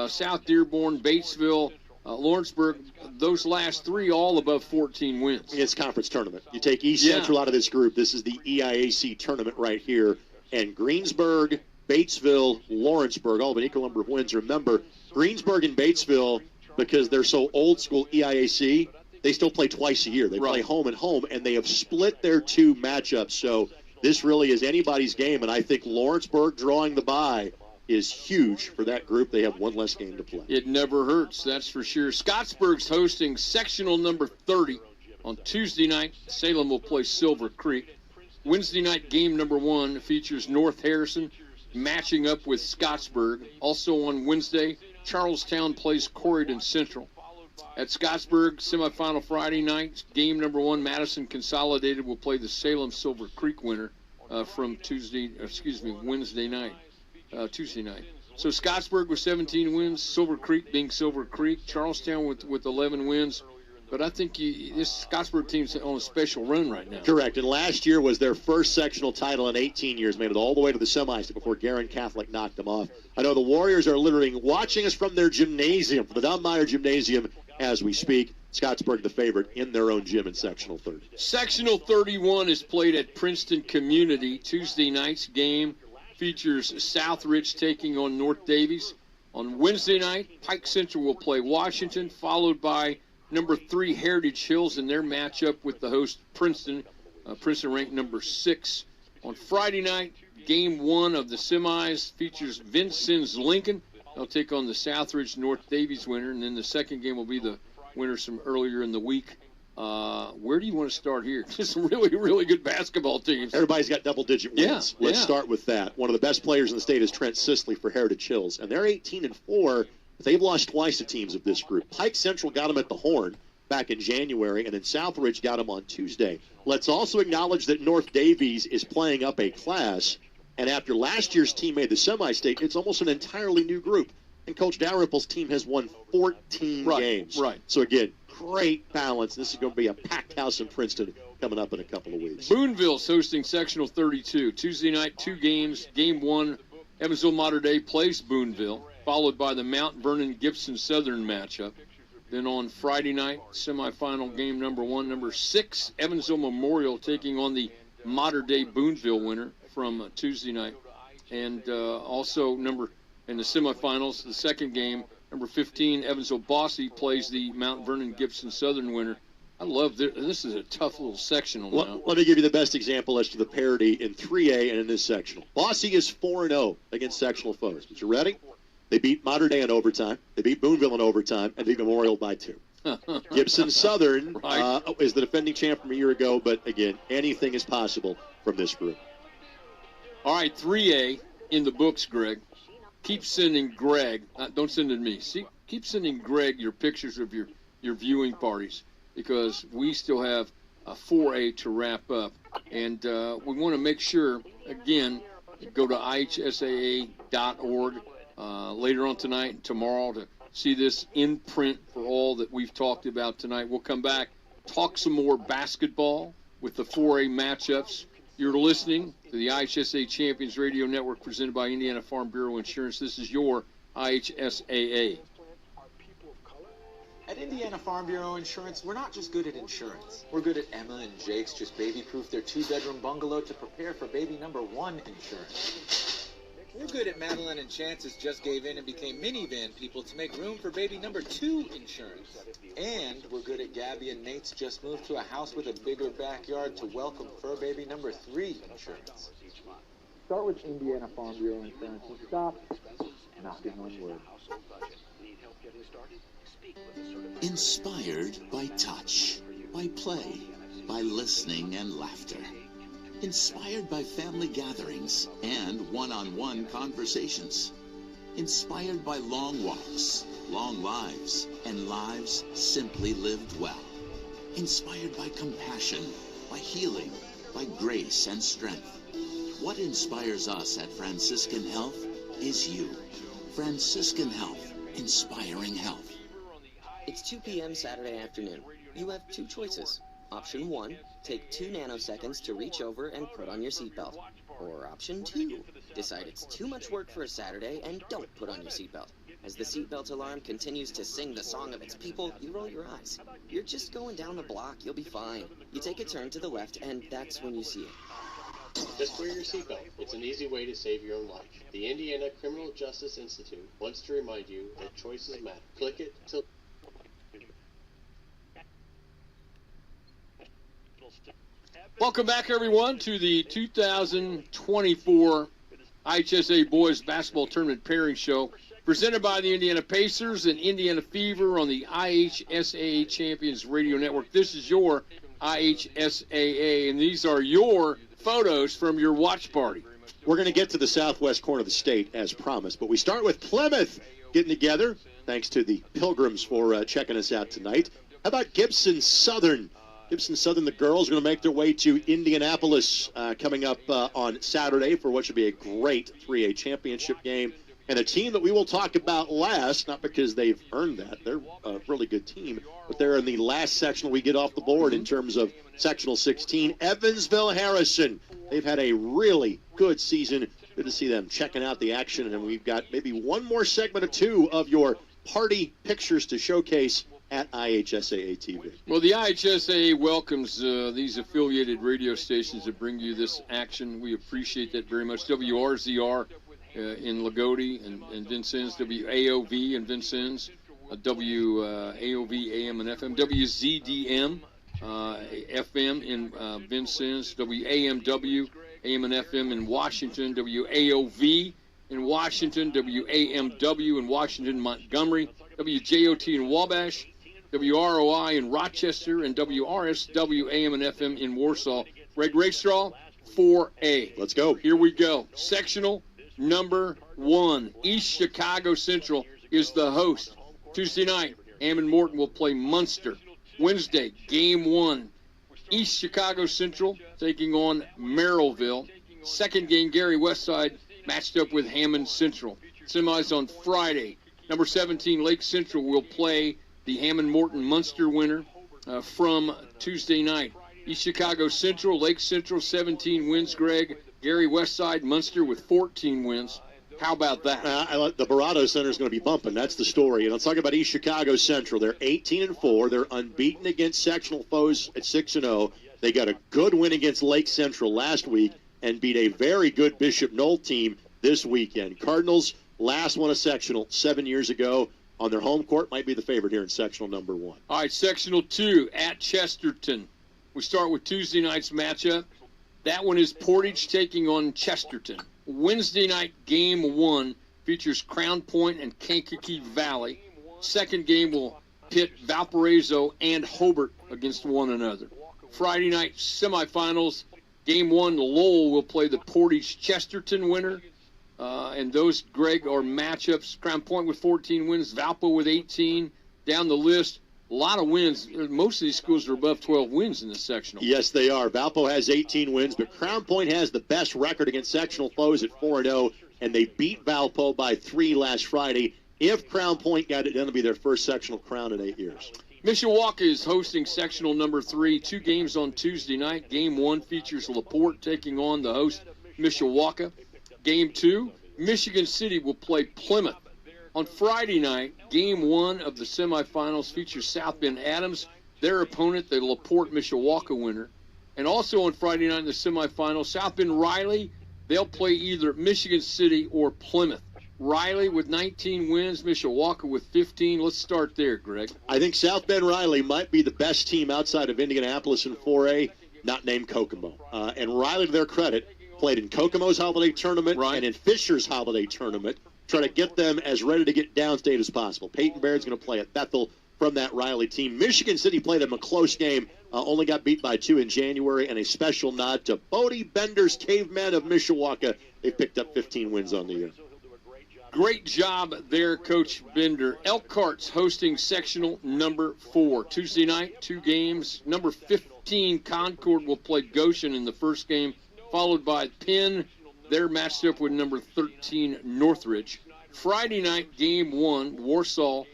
South Dearborn, Batesville, Lawrenceburg, those last 3 all above 14 wins. It's conference tournament. You take East Central out of this group. This is the EIAC tournament right here. And Greensburg, Batesville, Lawrenceburg, all of an equal number of wins. Remember, Greensburg and Batesville, because they're so old school EIAC, they still play twice a year. They play home and home, and they have split their 2 matchups. So this really is anybody's game, and I think Lawrenceburg drawing the bye is huge for that group. They have 1 less game to play. It never hurts, that's for sure. Scottsburg's hosting sectional number 30. On Tuesday night, Salem will play Silver Creek. Wednesday night, game number 1 features North Harrison matching up with Scottsburg. Also on Wednesday, Charlestown plays Corydon Central. At Scottsburg, semifinal Friday night, game number 1, Madison Consolidated will play the Salem Silver Creek winner from Wednesday night, Tuesday night. So Scottsburg with 17 wins, Silver Creek being Silver Creek, Charlestown with 11 wins. But I think this Scottsburg team's on a special run right now. Correct. And last year was their first sectional title in 18 years. Made it all the way to the semis before Guerin Catholic knocked them off. I know the Warriors are literally watching us from their gymnasium, from the Don Meyer Gymnasium, as we speak. Scottsburg the favorite in their own gym in sectional 30. Sectional 31 is played at Princeton Community. Tuesday night's game features Southridge taking on North Davies. On Wednesday night, Pike Central will play Washington, followed by number 3 Heritage Hills in their matchup with the host Princeton. Princeton ranked number 6. On Friday night, game 1 of the semis features Vincennes Lincoln. They'll take on the Southridge North Davies winner, and then the second game will be the winners from earlier in the week. Where do you want to start here? Just really, really good basketball teams. Everybody's got double-digit wins. Yeah, Let's start with that. One of the best players in the state is Trent Sisley for Heritage Hills, and they're 18-4. But they've lost twice to teams of this group. Pike Central got them at the Horn back in January, and then Southridge got them on Tuesday. Let's also acknowledge that North Davies is playing up a class, and after last year's team made the semi-state, it's almost an entirely new group. And Coach Dalrymple's team has won 14 games. Right. So, again, great balance. This is going to be a packed house in Princeton coming up in a couple of weeks. Boonville's hosting Sectional 32. Tuesday night, 2 games. Game 1, Evansville Mater Dei plays Boonville, followed by the Mount Vernon Gibson Southern matchup. Then on Friday night, semifinal game number 1, number 6, Evansville Memorial taking on the Mater Dei Boonville winner from Tuesday night. And also in the semifinals, the second game, number 15, Evansville Bossy plays the Mount Vernon Gibson Southern winner. I love this. This is a tough little sectional now. Let me give you the best example as to the parity in 3A and in this sectional. Bossy is 4-0 against sectional foes. But you ready? They beat Mater Dei in overtime. They beat Boonville in overtime, and beat Memorial by 2. Gibson Southern is the defending champ from a year ago, but again, anything is possible from this group. All right, 3A in the books, Greg. Keep sending Greg. Don't send it to me. Keep sending Greg your pictures of your viewing parties, because we still have a 4A to wrap up. And we want to make sure, again, you go to ihsaa.org later on tonight and tomorrow to see this in print for all that we've talked about tonight. We'll come back, talk some more basketball with the 4A matchups. You're listening to the IHSA Champions Radio Network presented by Indiana Farm Bureau Insurance. This is your IHSAA. At Indiana Farm Bureau Insurance, we're not just good at insurance. We're good at Emma and Jake's just baby-proof their 2-bedroom bungalow to prepare for baby number 1 insurance. We're good at Madeline and Chance's just gave in and became minivan people to make room for baby number 2 insurance. And we're good at Gabby and Nate's just moved to a house with a bigger backyard to welcome fur baby number 3 insurance. Start with Indiana Farm Bureau Insurance and stop knocking on wood. Inspired by touch, by play, by listening and laughter. Inspired by family gatherings and one-on-one conversations. Inspired by long walks, long lives, and lives simply lived well. Inspired by compassion, by healing, by grace and strength. What inspires us at Franciscan Health is you. Franciscan Health, inspiring health. It's 2 p.m. Saturday afternoon. You have 2 choices. Option 1, take 2 nanoseconds to reach over and put on your seatbelt. Or option 2, decide it's too much work for a Saturday and don't put on your seatbelt. As the seatbelt alarm continues to sing the song of its people, you roll your eyes. You're just going down the block, you'll be fine. You take a turn to the left and that's when you see it. Just wear your seatbelt. It's an easy way to save your own life. The Indiana Criminal Justice Institute wants to remind you that choices matter. Click it till... Welcome back, everyone, to the 2024 IHSA Boys Basketball Tournament Pairing Show, presented by the Indiana Pacers and Indiana Fever on the IHSAA Champions Radio Network. This is your IHSAA, and these are your photos from your watch party. We're going to get to the southwest corner of the state, as promised, but we start with Plymouth getting together. Thanks to the Pilgrims for checking us out tonight. How about Gibson Southern? Gibson Southern, the girls, are going to make their way to Indianapolis coming up on Saturday for what should be a great 3A championship game. And a team that we will talk about last, not because they've earned that, they're a really good team, but they're in the last sectional we get off the board in terms of sectional 16. Evansville Harrison, they've had a really good season. Good to see them checking out the action. And we've got maybe one more segment or 2 of your party pictures to showcase at IHSAA TV. Well, the IHSAA welcomes these affiliated radio stations that bring you this action. We appreciate that very much. WRZR in Lagodi and Vincennes, WAOV in Vincennes, WAOV AM and FM, WZDM FM in Vincennes, WAMW AM and FM in Washington, WAOV in Washington, WAMW in Washington, Montgomery, WJOT in Wabash, WROI in Rochester, and WRSW AM and FM in Warsaw. Greg Rakestraw, 4A. Let's go. Here we go. Sectional number 1. East Chicago Central is the host. Tuesday night, Hammond Morton will play Munster. Wednesday, game 1. East Chicago Central taking on Merrillville. Second game, Gary Westside matched up with Hammond Central. Semis on Friday. Number 17, Lake Central will play the Hammond Morton Munster winner from Tuesday night. East Chicago Central, Lake Central, 17 wins, Greg. Gary Westside, Munster with 14 wins. How about that? The Barado Center is going to be bumping. That's the story. And let's talk about East Chicago Central. They're 18-4. They're unbeaten against sectional foes at 6-0. They got a good win against Lake Central last week and beat a very good Bishop Knoll team this weekend. Cardinals last won a sectional 7 years ago on their home court. Might be the favorite here in sectional number 1. All right, sectional 2 at Chesterton. We start with Tuesday night's matchup. That one is Portage taking on Chesterton. Wednesday night game 1 features Crown Point and Kankakee Valley. Second game will pit Valparaiso and Hobart against one another. Friday night semifinals, game 1, Lowell will play the Portage Chesterton winner. And those, Greg, are matchups. Crown Point with 14 wins, Valpo with 18. Down the list, a lot of wins. Most of these schools are above 12 wins in this sectional. Yes, they are. Valpo has 18 wins, but Crown Point has the best record against sectional foes at 4-0, and they beat Valpo by 3 last Friday. If Crown Point got it done, it'll be their first sectional crown in 8 years. Mishawaka is hosting sectional number 3. 2 games on Tuesday night. Game 1 features LaPorte taking on the host Mishawaka. Game 2, Michigan City will play Plymouth. On Friday night, game 1 of the semifinals features South Bend Adams, their opponent, the LaPorte Mishawaka winner. And also on Friday night in the semifinals, South Bend Riley, they'll play either Michigan City or Plymouth. Riley with 19 wins, Mishawaka with 15. Let's start there, Greg. I think South Bend Riley might be the best team outside of Indianapolis in 4A, not named Kokomo. And Riley, to their credit, played in Kokomo's holiday tournament and in Fisher's holiday tournament. Try to get them as ready to get downstate as possible. Peyton Baird's going to play at Bethel from that Riley team. Michigan City played them a close game, only got beat by 2 in January, and a special nod to Bodie Bender's Cavemen of Mishawaka. They picked up 15 wins on the year. Great job there, Coach Bender. Elkhart's hosting sectional number 4. Tuesday night, 2 games. Number 15, Concord, will play Goshen in the first game, followed by Penn. They're matched up with number 13, Northridge. Friday night, game 1, Warsaw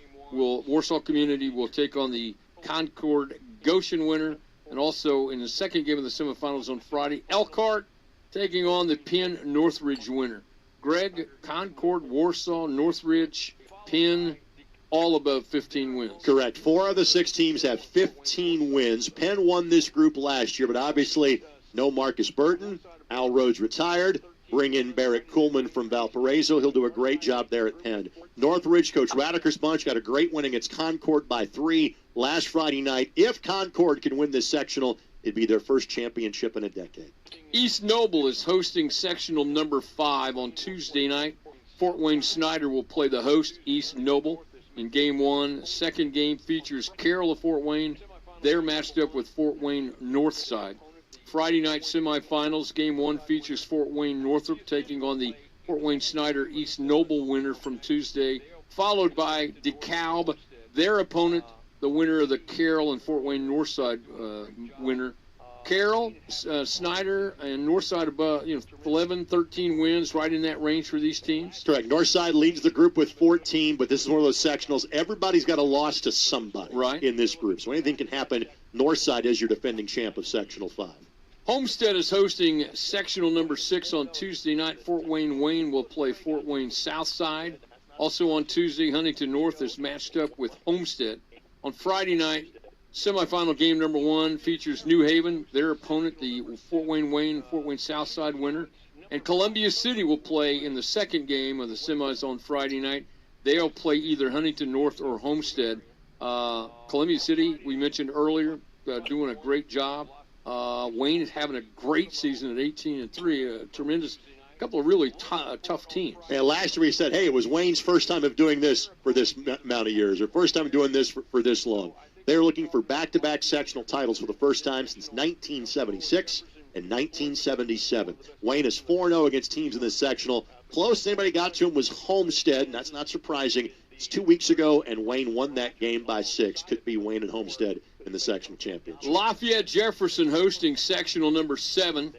Community will take on the Concord Goshen winner. And also in the second game of the semifinals on Friday, Elkhart taking on the Penn Northridge winner. Greg, Concord, Warsaw, Northridge, Penn, all above 15 wins. Correct. 4 of the 6 teams have 15 wins. Penn won this group last year, but obviously no Marcus Burton. Al Rhodes retired. Bring in Barrett Kuhlman from Valparaiso. He'll do a great job there at Penn. Northridge, Coach Radiker's bunch, got a great win against Concord by 3 last Friday night. If Concord can win this sectional, it'd be their first championship in a decade. East Noble is hosting sectional number 5 on Tuesday night. Fort Wayne Snyder will play the host, East Noble, in game 1. Second game features Carroll of Fort Wayne. They're matched up with Fort Wayne Northside. Friday night semifinals, game 1 features Fort Wayne Northrop taking on the Fort Wayne Snyder East Noble winner from Tuesday, followed by DeKalb, their opponent, the winner of the Carroll and Fort Wayne Northside winner. Carroll, Snyder, and Northside above 11, 13 wins, right in that range for these teams. Correct. Northside leads the group with 14, but this is one of those sectionals. Everybody's got a loss to somebody in this group, so anything can happen. Northside is your defending champ of sectional 5. Homestead is hosting sectional number 6 on Tuesday night. Fort Wayne will play Fort Wayne Southside. Also on Tuesday, Huntington North is matched up with Homestead. On Friday night, semifinal game number 1 features New Haven, their opponent, the Fort Wayne Southside winner. And Columbia City will play in the second game of the semis on Friday night. They'll play either Huntington North or Homestead. Columbia City, we mentioned earlier, doing a great job. Wayne is having a great season at 18-3. A tremendous, couple of really tough teams. And last year we said, hey, it was Wayne's first time of doing this for this amount of years, or first time doing this for this long. They're looking for back-to-back sectional titles for the first time since 1976 and 1977. Wayne is 4-0 against teams in this sectional. Closest anybody got to him was Homestead, and that's not surprising. It's 2 weeks ago, and Wayne won that game by 6. Could be Wayne and Homestead in the sectional championship. Lafayette Jefferson hosting sectional number 7.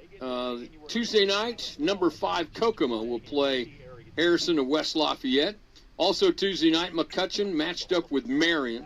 Tuesday night, number 5 Kokomo will play Harrison of West Lafayette. Also Tuesday night, McCutcheon matched up with Marion.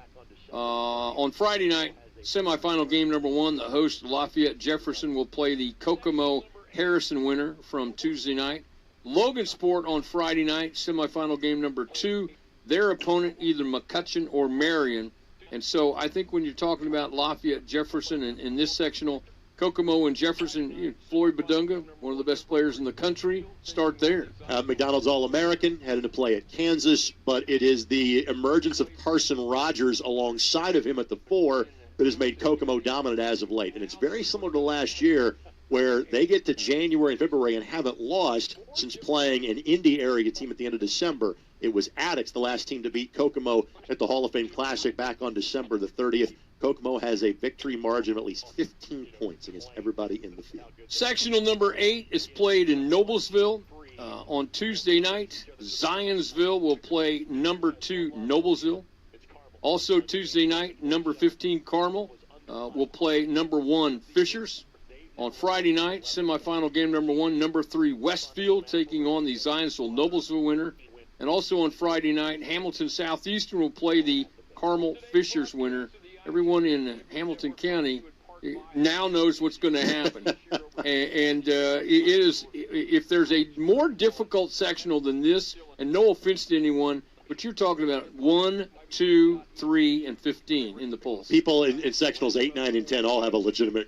On Friday night, semifinal game number 1, the host Lafayette Jefferson will play the Kokomo Harrison winner from Tuesday night. Logansport on Friday night, semifinal game number 2. Their opponent, either McCutcheon or Marion. And so I think when you're talking about Lafayette Jefferson in this sectional, Kokomo and Jefferson, Floyd Badunga, one of the best players in the country, start there. McDonald's All-American, headed to play at Kansas, but it is the emergence of Carson Rogers alongside of him at the 4 that has made Kokomo dominant as of late. And it's very similar to last year, where they get to January and February and haven't lost since playing an Indy area team at the end of December. It was Addicts, the last team to beat Kokomo at the Hall of Fame Classic back on December the 30th. Kokomo has a victory margin of at least 15 points against everybody in the field. Sectional number 8 is played in Noblesville. On Tuesday night, Zionsville will play number 2 Noblesville. Also Tuesday night, number 15 Carmel will play number 1 Fishers. On Friday night, semifinal game number 1, number 3 Westfield taking on the Zionsville-Noblesville winner. And also on Friday night, Hamilton Southeastern will play the Carmel Fishers winner. Everyone in Hamilton County now knows what's going to happen. and it is, if there's a more difficult sectional than this, and no offense to anyone, but you're talking about 1, 2, 3, and 15 in the polls. People in sectionals 8, 9, and 10 all have a legitimate,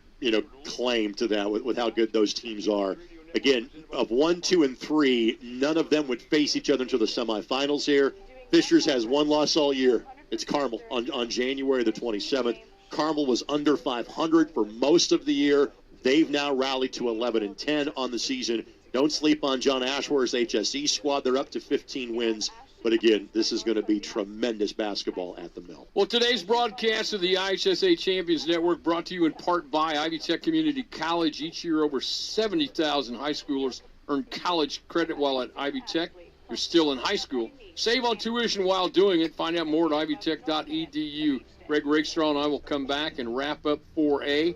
claim to that with how good those teams are. Again, of 1, 2, and 3, none of them would face each other until the semifinals here. Fishers has one loss all year. It's Carmel on January the 27th. Carmel was under 500 for most of the year. They've now rallied to 11-10 on the season. Don't sleep on John Ashworth's HSE squad. They're up to 15 wins. But again, this is going to be tremendous basketball at the Mill. Well, today's broadcast of the IHSA Champions Network brought to you in part by Ivy Tech Community College. Each year, over 70,000 high schoolers earn college credit while at Ivy Tech. You're still in high school. Save on tuition while doing it. Find out more at ivytech.edu. Greg Rakestraw and I will come back and wrap up 4A.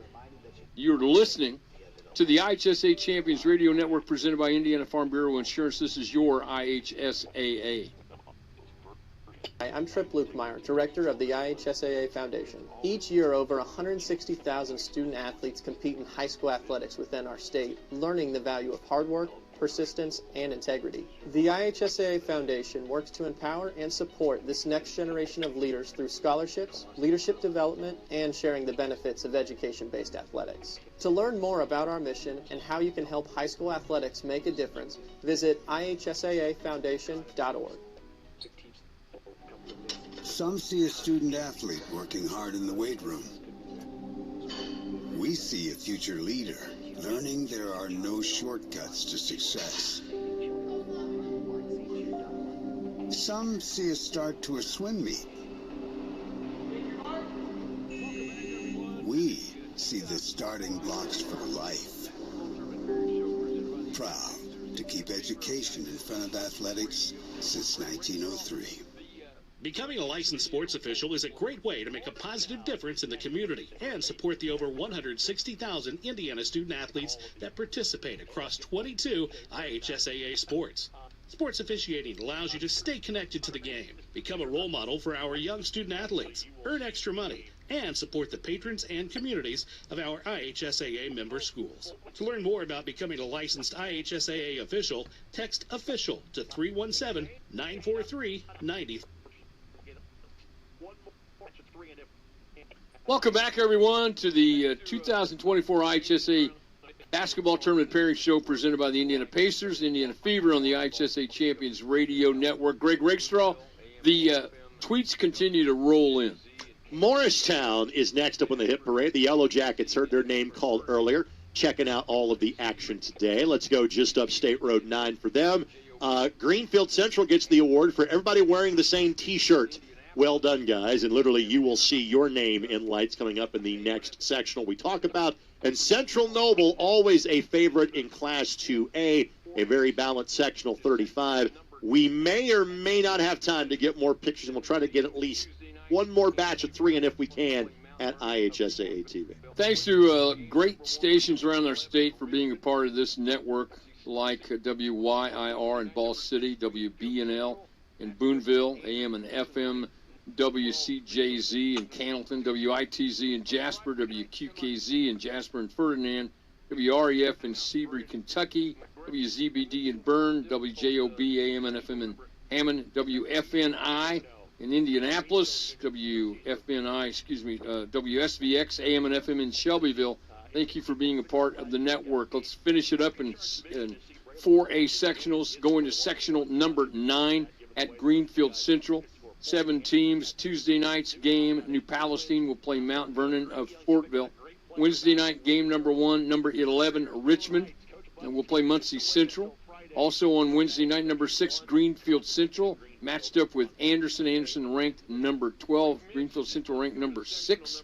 You're listening to the IHSA Champions Radio Network presented by Indiana Farm Bureau Insurance. This is your IHSAA. Hi, I'm Trip Lukemeyer, Director of the IHSAA Foundation. Each year, over 160,000 student-athletes compete in high school athletics within our state, learning the value of hard work, persistence, and integrity. The IHSAA Foundation works to empower and support this next generation of leaders through scholarships, leadership development, and sharing the benefits of education-based athletics. To learn more about our mission and how you can help high school athletics make a difference, visit ihsaafoundation.org. Some see a student athlete working hard in the weight room. We see a future leader learning there are no shortcuts to success. Some see a start to a swim meet. We see the starting blocks for life. Proud to keep education in front of athletics since 1903. Becoming a licensed sports official is a great way to make a positive difference in the community and support the over 160,000 Indiana student-athletes that participate across 22 IHSAA sports. Sports officiating allows you to stay connected to the game, become a role model for our young student-athletes, earn extra money, and support the patrons and communities of our IHSAA member schools. To learn more about becoming a licensed IHSAA official, text OFFICIAL to 317-943-90. Welcome back, everyone, to the 2024 IHSA Basketball Tournament Pairing Show presented by the Indiana Pacers, Indiana Fever on the IHSA Champions Radio Network. Greg Rakestraw, the tweets continue to roll in. Morristown is next up on the hit parade. The Yellow Jackets heard their name called earlier, checking out all of the action today. Let's go just up State Road 9 for them. Greenfield Central gets the award for everybody wearing the same T-shirt. Well done, guys. And literally, you will see your name in lights coming up in the next sectional we talk about. And Central Noble, always a favorite in Class 2A, a very balanced sectional 35. We may or may not have time to get more pictures, and we'll try to get at least one more batch of 3, and if we can, at IHSAA TV. Thanks to great stations around our state for being a part of this network, like WYIR in Ball City, WBNL in Boonville, AM and FM, WCJZ in Cannleton, WITZ in Jasper, WQKZ in Jasper and Ferdinand, WREF in Seabury, Kentucky, WZBD in Bern, WJOB, AM and FM in Hammond, WFNI in Indianapolis, WSVX, AM and FM in Shelbyville. Thank you for being a part of the network. Let's finish it up in 4A sectionals, going to sectional number 9 at Greenfield Central. 7 teams. Tuesday night's game, New Palestine will play Mount Vernon of Fortville. Wednesday night game number 1, number 11, Richmond, and we'll play Muncie Central. Also on Wednesday night, number 6, Greenfield Central, matched up with Anderson. Anderson ranked number 12. Greenfield Central ranked number 6.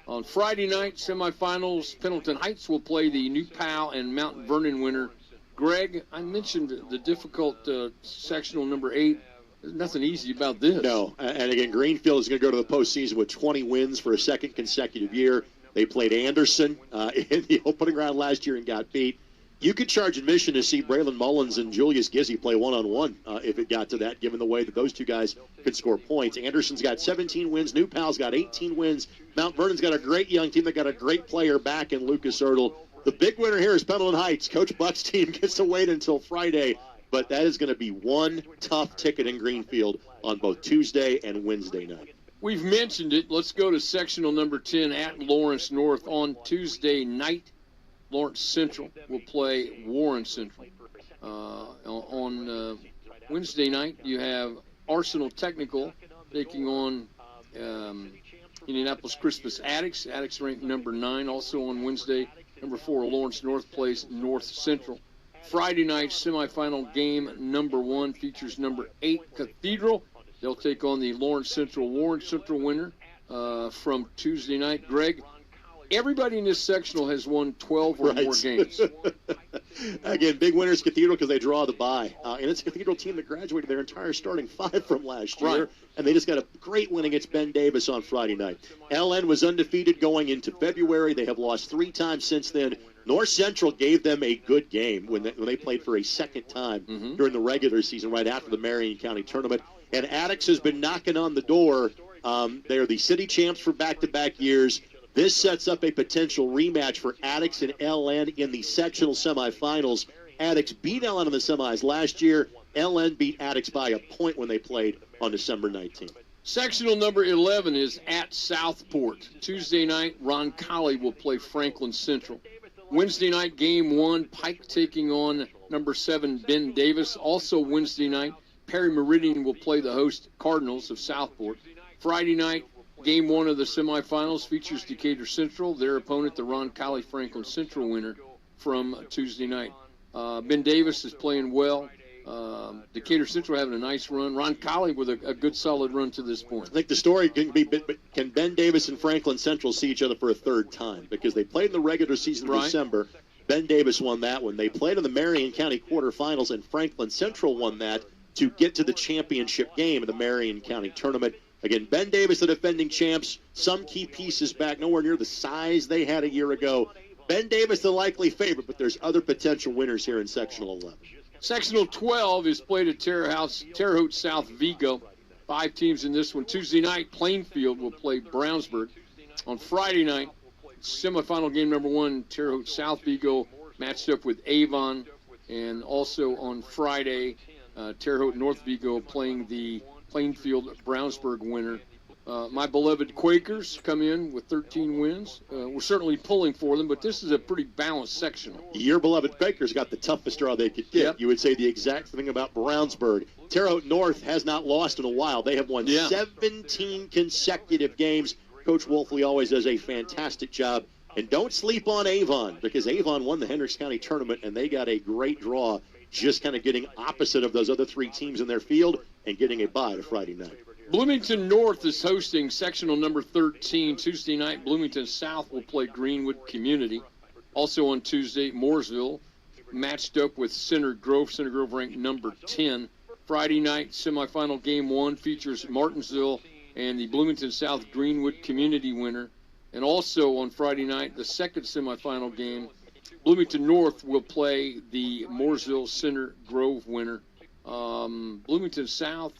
On Friday night, semifinals, Pendleton Heights will play the New Pal and Mount Vernon winner. Greg, I mentioned the difficult sectional number 8. There's nothing easy about this. No, and again, Greenfield is going to go to the postseason with 20 wins for a second consecutive year. They played Anderson in the opening round last year and got beat. You could charge admission to see Braylon Mullins and Julius Gizzi play one-on-one if it got to that, given the way that those two guys could score points. Anderson's got 17 wins. New Pal's got 18 wins. Mount Vernon's got a great young team. They got a great player back in Lucas Ertl. The big winner here is Pendleton Heights. Coach Buck's team gets to wait until Friday, but that is going to be one tough ticket in Greenfield on both Tuesday and Wednesday night. We've mentioned it. Let's go to sectional number 10 at Lawrence North on Tuesday night. Lawrence Central will play Warren Central. On Wednesday night, you have Arsenal Technical taking on Indianapolis Crispus Attucks. Attucks ranked number 9. Also on Wednesday, number 4, Lawrence North plays North Central. Friday night semifinal game number 1 features number 8, Cathedral. They'll take on the Lawrence Central Warren Central winner from Tuesday night. Greg, everybody in this sectional has won 12 or more games. Again, big winners Cathedral because they draw the bye. And it's a Cathedral team that graduated their entire starting 5 from last year. Right. And they just got a great win against Ben Davis on Friday night. LN was undefeated going into February. They have lost 3 times since then. North Central gave them a good game when they played for a second time during the regular season right after the Marion County tournament. And Attucks has been knocking on the door. They are the city champs for back-to-back years. This sets up a potential rematch for Attucks and LN in the sectional semifinals. Attucks beat LN in the semis last year. LN beat Attucks by a point when they played on December 19th. Sectional number 11 is at Southport. Tuesday night, Ron Colley will play Franklin Central. Wednesday night, game 1, Pike taking on number 7, Ben Davis. Also Wednesday night, Perry Meridian will play the host Cardinals of Southport. Friday night, game 1 of the semifinals features Decatur Central, their opponent, the Ron Colley Franklin Central winner from Tuesday night. Ben Davis is playing well. Decatur Central having a nice run. Ron Colley with a good, solid run to this point. I think the story can be, can Ben Davis and Franklin Central see each other for a third time? Because they played in the regular season in December. Ben Davis won that one. They played in the Marion County quarterfinals, and Franklin Central won that to get to the championship game of the Marion County tournament. Again, Ben Davis, the defending champs, some key pieces back, nowhere near the size they had a year ago. Ben Davis, the likely favorite, but there's other potential winners here in Sectional 11. Sectional 12 is played at Terre Haute South Vigo. 5 teams in this one. Tuesday night, Plainfield will play Brownsburg. On Friday night, semifinal game number 1, Terre Haute South Vigo matched up with Avon. And also on Friday, Terre Haute North Vigo playing the Plainfield Brownsburg winner My beloved Quakers come in with 13 wins. We're certainly pulling for them, but this is a pretty balanced sectional. Your beloved Quakers got the toughest draw they could get. Yep. You would say the exact thing about Brownsburg. Terre Haute North has not lost in a while. They have won 17 consecutive games. Coach Wolfley always does a fantastic job. And don't sleep on Avon, because Avon won the Hendricks County tournament, and they got a great draw, just kind of getting opposite of those other three teams in their field and getting a bye to Friday night. Bloomington North is hosting sectional number 13 Tuesday night. Bloomington South will play Greenwood Community. Also on Tuesday, Mooresville matched up with Center Grove. Center Grove ranked number 10. Friday night semifinal game 1 features Martinsville and the Bloomington South Greenwood Community winner. And also on Friday night, the second semifinal game, Bloomington North will play the Mooresville Center Grove winner. Bloomington South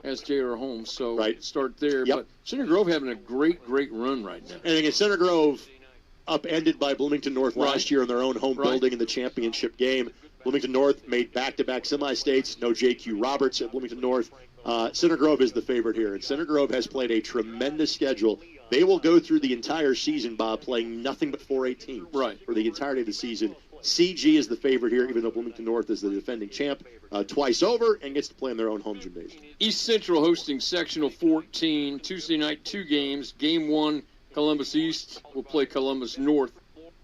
has J.R. Holmes, so start there. Yep. But Center Grove having a great run right now. And again, Center Grove upended by Bloomington North last year in their own home building in the championship game. Bloomington North made back-to-back semi-states. No J.Q. Roberts at Bloomington North. Center Grove is the favorite here, and Center Grove has played a tremendous schedule. They will go through the entire season, Bob, playing nothing but 4A teams for the entirety of the season. CG is the favorite here, even though Bloomington North is the defending champ twice over and gets to play in their own home gymnasium. East Central hosting sectional 14, Tuesday night, 2 games. Game 1, Columbus East will play Columbus North.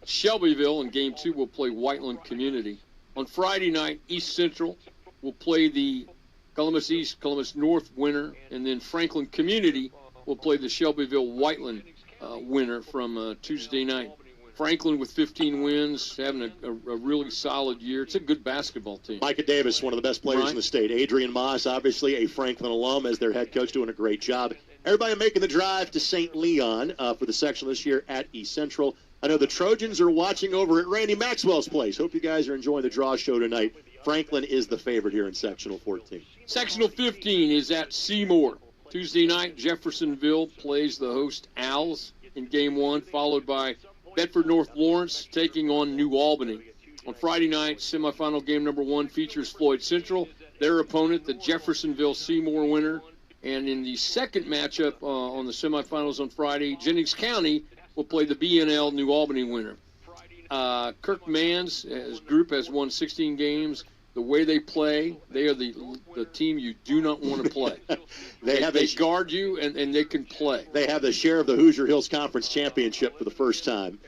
Shelbyville in game 2 will play Whiteland Community. On Friday night, East Central will play the Columbus East, Columbus North winner, and then Franklin Community will play the Shelbyville Whiteland winner from Tuesday night. Franklin with 15 wins, having a really solid year. It's a good basketball team. Micah Davis, one of the best players in the state. Adrian Moss, obviously a Franklin alum, as their head coach, doing a great job. Everybody making the drive to St. Leon for the section this year at East Central. I know the Trojans are watching over at Randy Maxwell's place. Hope you guys are enjoying the draw show tonight. Franklin is the favorite here in sectional 14. Sectional 15 is at Seymour. Tuesday night, Jeffersonville plays the host Owls in game 1, followed by Bedford North Lawrence taking on New Albany. On Friday night, semifinal game number 1 features Floyd Central, their opponent, the Jeffersonville Seymour winner. And in the second matchup on the semifinals on Friday, Jennings County will play the BNL New Albany winner. Kirk Mann's group has won 16 games. The way they play, they are the team you do not want to play. They guard you, and they can play. They have the share of the Hoosier Hills Conference Championship for the first time.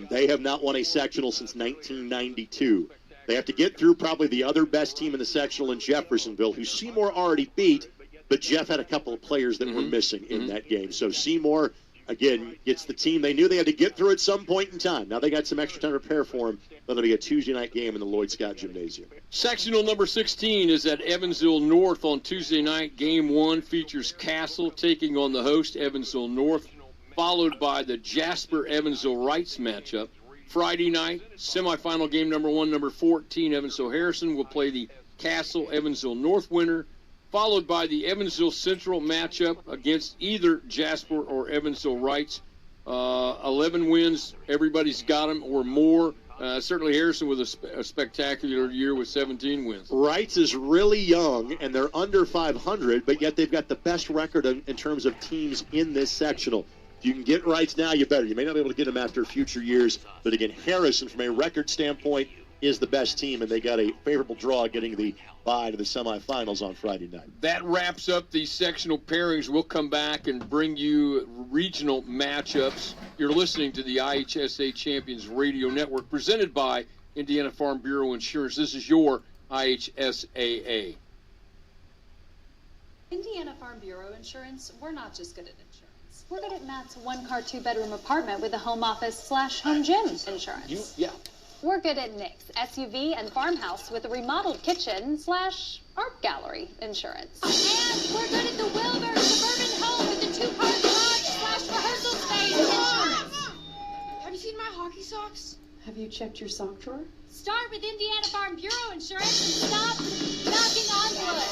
They have not won a sectional since 1992. They have to get through probably the other best team in the sectional in Jeffersonville, who Seymour already beat, but Jeff had a couple of players that were missing in that game. So Seymour, again, gets the team they knew they had to get through at some point in time. Now they got some extra time to prepare for them. That'll be a Tuesday night game in the Lloyd Scott Gymnasium. Sectional number 16 is at Evansville North on Tuesday night. Game 1 features Castle taking on the host, Evansville North, followed by the Jasper-Evansville Wrights matchup. Friday night, semifinal game number 1, number 14, Evansville Harrison will play the Castle-Evansville North winner, followed by the Evansville Central matchup against either Jasper or Evansville Wrights. 11 wins, everybody's got them or more. Certainly Harrison with a spectacular year with 17 wins. Wrights is really young, and they're under 500, but yet they've got the best record in terms of teams in this sectional. If you can get Wrights now, you better. You may not be able to get them after future years, but again, Harrison, from a record standpoint, is the best team, and they got a favorable draw getting the bye to the semifinals on Friday night. That wraps up the sectional pairings. We'll come back and bring you regional matchups. You're listening to the IHSA Champions Radio Network, presented by Indiana Farm Bureau Insurance. This is your IHSAA. Indiana Farm Bureau Insurance, we're not just good at insurance. We're good at Matt's 1-car, 2-bedroom apartment with a home office / home gym insurance. We're good at Nick's SUV and farmhouse with a remodeled kitchen / art gallery insurance. And we're good at the Wilbur suburban home with the 2-car garage / rehearsal space insurance. Have you seen my hockey socks? Have you checked your sock drawer? Start with Indiana Farm Bureau Insurance and stop knocking on wood.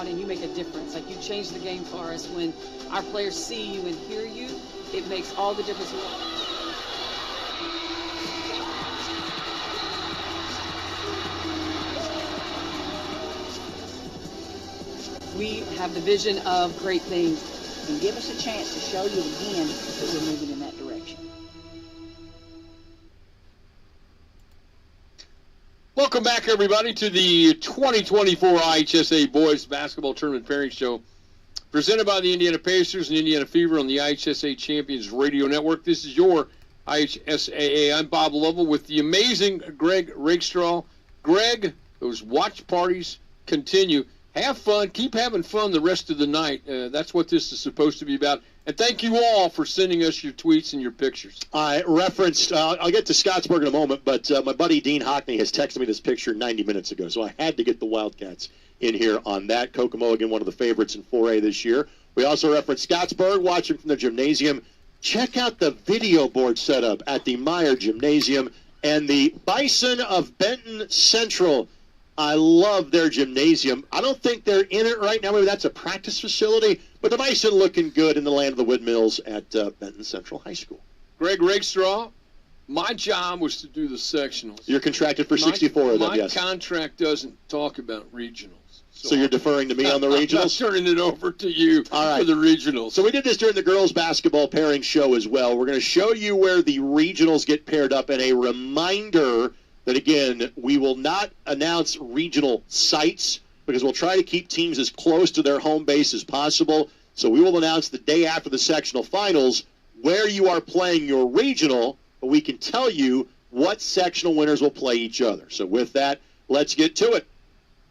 out and you make a difference. Like, you change the game for us. When our players see you and hear you, it makes all the difference in the world. We have the vision of great things. And give us a chance to show you again that we're moving in that direction. Welcome back, everybody, to the 2024 IHSA Boys Basketball Tournament Pairing Show, presented by the Indiana Pacers and Indiana Fever on the IHSA Champions Radio Network. This is your IHSAA. I'm Bob Lovell with the amazing Greg Rakestraw. Greg, those watch parties continue. Have fun. Keep having fun the rest of the night. That's what this is supposed to be about. And thank you all for sending us your tweets and your pictures. I referenced, I'll get to Scottsburg in a moment, but my buddy Dean Hockney has texted me this picture 90 minutes ago, so I had to get the Wildcats in here on that. Kokomo, again, one of the favorites in 4A this year. We also referenced Scottsburg, watching from the gymnasium. Check out the video board setup at the Meyer Gymnasium and the Bison of Benton Central. I love their gymnasium. I don't think they're in it right now. Maybe that's a practice facility, but the Bison looking good in the land of the windmills at Benton Central High School. Greg Rakestraw, my job was to do the sectionals. You're contracted for 64 of them, yes. My contract doesn't talk about regionals. So you're deferring to me on the regionals? I'm turning it over to you for the regionals. So we did this during the girls' basketball pairing show as well. We're going to show you where the regionals get paired up, and a reminder that, again, we will not announce regional sites because we'll try to keep teams as close to their home base as possible. So we will announce the day after the sectional finals where you are playing your regional, but we can tell you what sectional winners will play each other. So with that, let's get to it.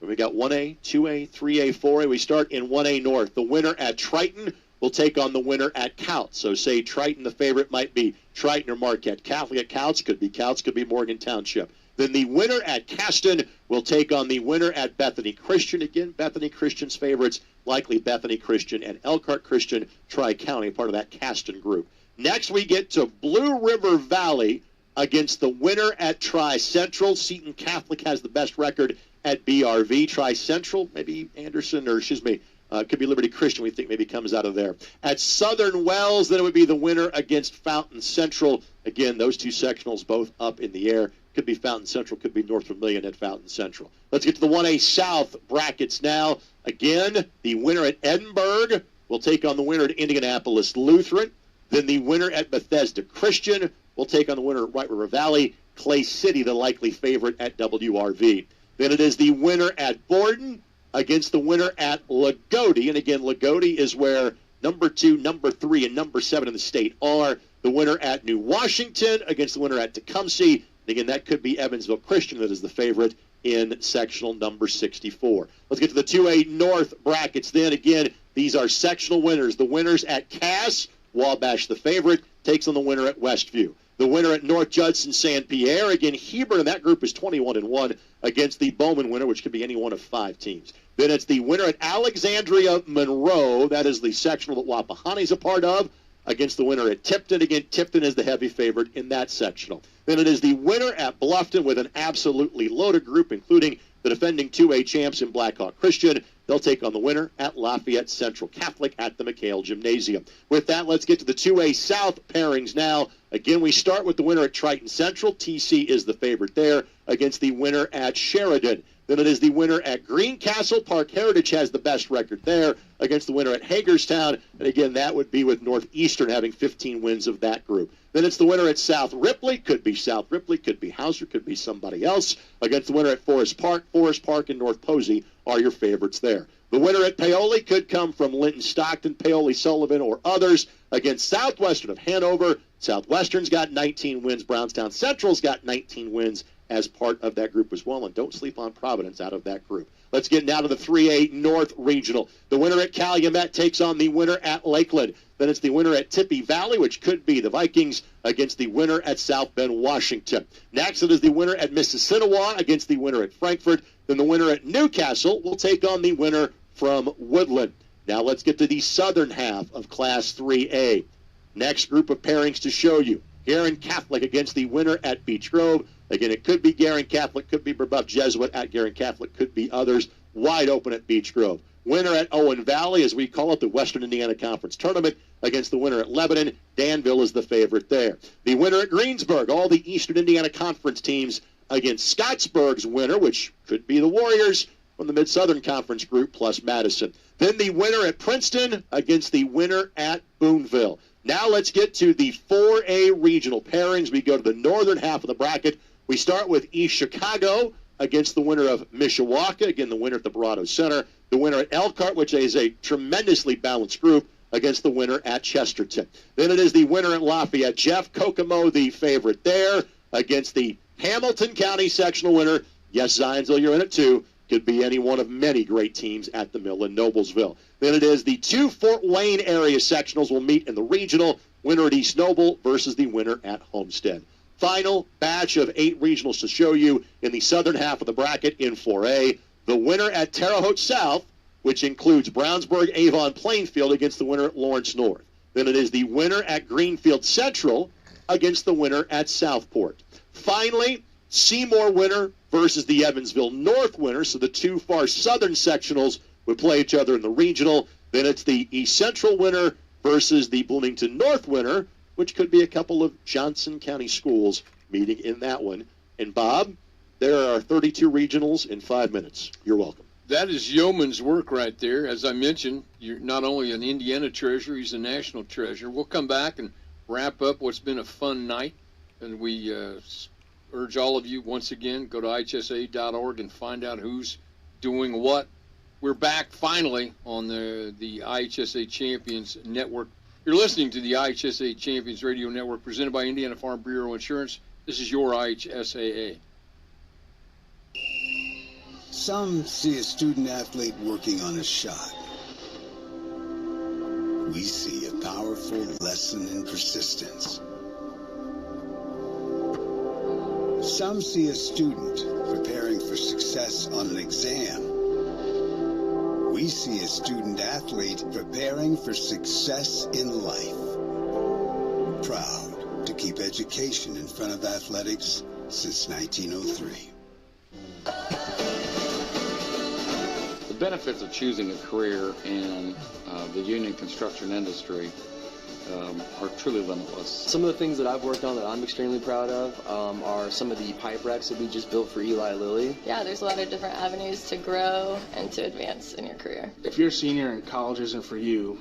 We got 1A, 2A, 3A, 4A. We start in 1A North. The winner at Triton will take on the winner at Couts. So say Triton, the favorite might be Triton or Marquette. Catholic at Couts, could be Morgan Township. Then the winner at Caston will take on the winner at Bethany Christian. Again, Bethany Christian's favorites, likely Bethany Christian and Elkhart Christian, Tri-County, part of that Caston group. Next, we get to Blue River Valley against the winner at Tri-Central. Seton Catholic has the best record at BRV. Tri-Central, maybe Anderson, or could be Liberty Christian, we think maybe comes out of there. At Southern Wells, then it would be the winner against Fountain Central. Again, those two sectionals both up in the air. Could be Fountain Central, could be North Vermilion at Fountain Central. Let's get to the 1A South brackets now. Again, the winner at Edinburgh will take on the winner at Indianapolis Lutheran. Then the winner at Bethesda Christian will take on the winner at White River Valley. Clay City, the likely favorite at WRV. Then it is the winner at Borden against the winner at Lagodi. And again, Lagodi is where number 2, number 3, and number 7 in the state are. The winner at New Washington against the winner at Tecumseh. And again, that could be Evansville Christian that is the favorite in sectional number 64. Let's get to the 2A North brackets then. Again, these are sectional winners. The winners at Cass, Wabash the favorite, takes on the winner at Westview. The winner at North Judson St. Pierre. Again, Hebron in that group is 21-1 against the Bowman winner, which could be any one of 5 teams. Then it's the winner at Alexandria Monroe. That is the sectional that Wapahani's a part of, against the winner at Tipton. Again, Tipton is the heavy favorite in that sectional. Then it is the winner at Bluffton with an absolutely loaded group, including the defending 2A champs in Blackhawk Christian. They'll take on the winner at Lafayette Central Catholic at the McHale Gymnasium. With that, let's get to the 2A South pairings now. Again, we start with the winner at Triton Central. TC is the favorite there against the winner at Sheridan. Then it is the winner at Greencastle. Park Heritage has the best record there against the winner at Hagerstown. And again, that would be with Northeastern having 15 wins of that group. Then it's the winner at South Ripley. Could be South Ripley, could be Hauser, could be somebody else against the winner at Forest Park. Forest Park and North Posey are your favorites there. The winner at Paoli could come from Linton Stockton, Paoli Sullivan, or others against Southwestern of Hanover. Southwestern's got 19 wins. Brownstown Central's got 19 wins as part of that group as well. And don't sleep on Providence out of that group. Let's get now to the 3A North Regional. The winner at Calumet takes on the winner at Lakeland. Then it's the winner at Tippy Valley, which could be the Vikings, against the winner at South Bend, Washington. Next, it is the winner at Mississinawa against the winner at Frankfort. Then the winner at Newcastle will take on the winner from Woodland. Now let's get to the southern half of Class 3A. Next group of pairings to show you. Guerin Catholic against the winner at Beech Grove. Again, it could be Guerin Catholic, could be Brebeuf Jesuit at Guerin Catholic, could be others. Wide open at Beech Grove. winner at Owen Valley, as we call it, the Western Indiana Conference Tournament, against the winner at Lebanon. Danville is the favorite there. The winner at Greensburg, all the Eastern Indiana Conference teams against Scottsburg's winner, which could be the Warriors from the Mid-Southern Conference group, plus Madison. Then the winner at Princeton against the winner at Boonville. Now let's get to the 4A regional pairings. We go to the northern half of the bracket. We start with East Chicago against the winner of Mishawaka, again, the winner at the Barado Center. The winner at Elkhart, which is a tremendously balanced group, against the winner at Chesterton. Then it is the winner at Lafayette. Jeff Kokomo, the favorite there, against the Hamilton County sectional winner. Yes, Zionsville, you're in it too. Could be any one of many great teams at the mill in Noblesville. Then it is the two Fort Wayne area sectionals will meet in the regional. Winner at East Noble versus the winner at Homestead. Final batch of 8 regionals to show you in the southern half of the bracket in 4A. The winner at Terre Haute South, which includes Brownsburg, Avon, Plainfield, against the winner at Lawrence North. Then it is the winner at Greenfield Central against the winner at Southport. Finally, Seymour winner versus the Evansville North winner, so the two far southern sectionals would play each other in the regional. Then it's the East Central winner versus the Bloomington North winner, which could be a couple of Johnson County schools meeting in that one. And Bob, there are 32 regionals in 5 minutes. You're welcome. That is yeoman's work right there. As I mentioned, you're not only an Indiana treasure, he's a national treasure. We'll come back and wrap up what's been a fun night. And we urge all of you, once again, go to ihsa.org and find out who's doing what. We're back finally on the IHSA Champions Network. You're listening to the IHSA Champions Radio Network presented by Indiana Farm Bureau Insurance. This is your IHSAA. Some see a student athlete working on a shot. We see a powerful lesson in persistence. Some see a student preparing for success on an exam. We see a student athlete preparing for success in life. Proud to keep education in front of athletics since 1903. The benefits of choosing a career in the union construction industry are truly limitless. Some of the things that I've worked on that I'm extremely proud of are some of the pipe racks that we just built for Eli Lilly. Yeah, there's a lot of different avenues to grow and to advance in your career. If you're a senior and college isn't for you,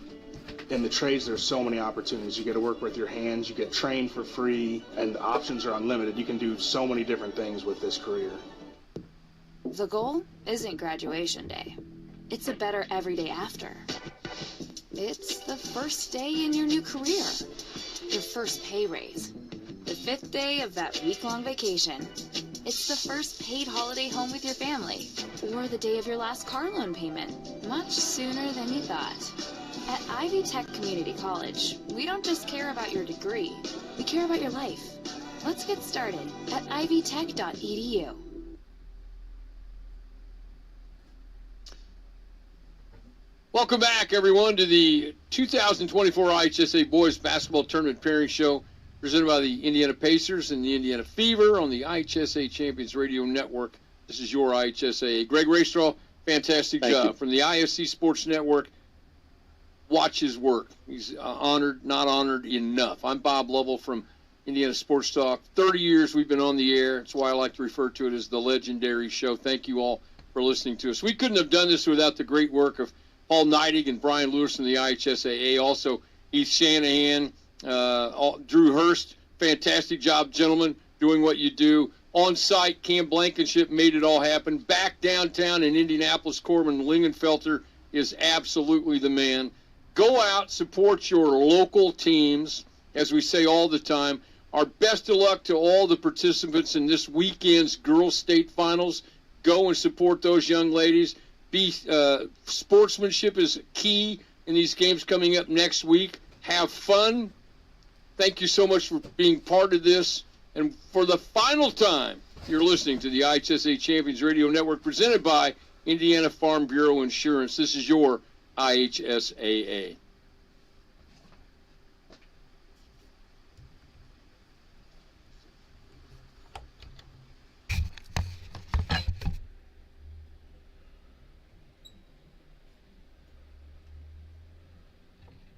in the trades there's so many opportunities. You get to work with your hands, you get trained for free, and the options are unlimited. You can do so many different things with this career. The goal isn't graduation day. It's a better every day after. It's the first day in your new career. Your first pay raise. The 5th day of that week-long vacation. It's the first paid holiday home with your family. Or the day of your last car loan payment. Much sooner than you thought. At Ivy Tech Community College, we don't just care about your degree. We care about your life. Let's get started at ivytech.edu. Welcome back, everyone, to the 2024 IHSA Boys Basketball Tournament Pairing Show, presented by the Indiana Pacers and the Indiana Fever on the IHSA Champions Radio Network. This is your IHSA. Greg Raystraw, fantastic job. From the ISC Sports Network, watch his work. He's honored, not honored enough. I'm Bob Lovell from Indiana Sports Talk. 30 years we've been on the air. That's why I like to refer to it as the legendary show. Thank you all for listening to us. We couldn't have done this without the great work of Paul Neidig and Brian Lewis from the IHSAA. Also, Heath Shanahan, Drew Hurst. Fantastic job, gentlemen, doing what you do. On site, Cam Blankenship made it all happen. Back downtown in Indianapolis, Corbin Lingenfelter is absolutely the man. Go out, support your local teams, as we say all the time. Our best of luck to all the participants in this weekend's girls' state finals. Go and support those young ladies. Sportsmanship is key in these games coming up next week. Have fun. Thank you so much for being part of this. And for the final time, you're listening to the IHSA Champions Radio Network presented by Indiana Farm Bureau Insurance. This is your IHSAA.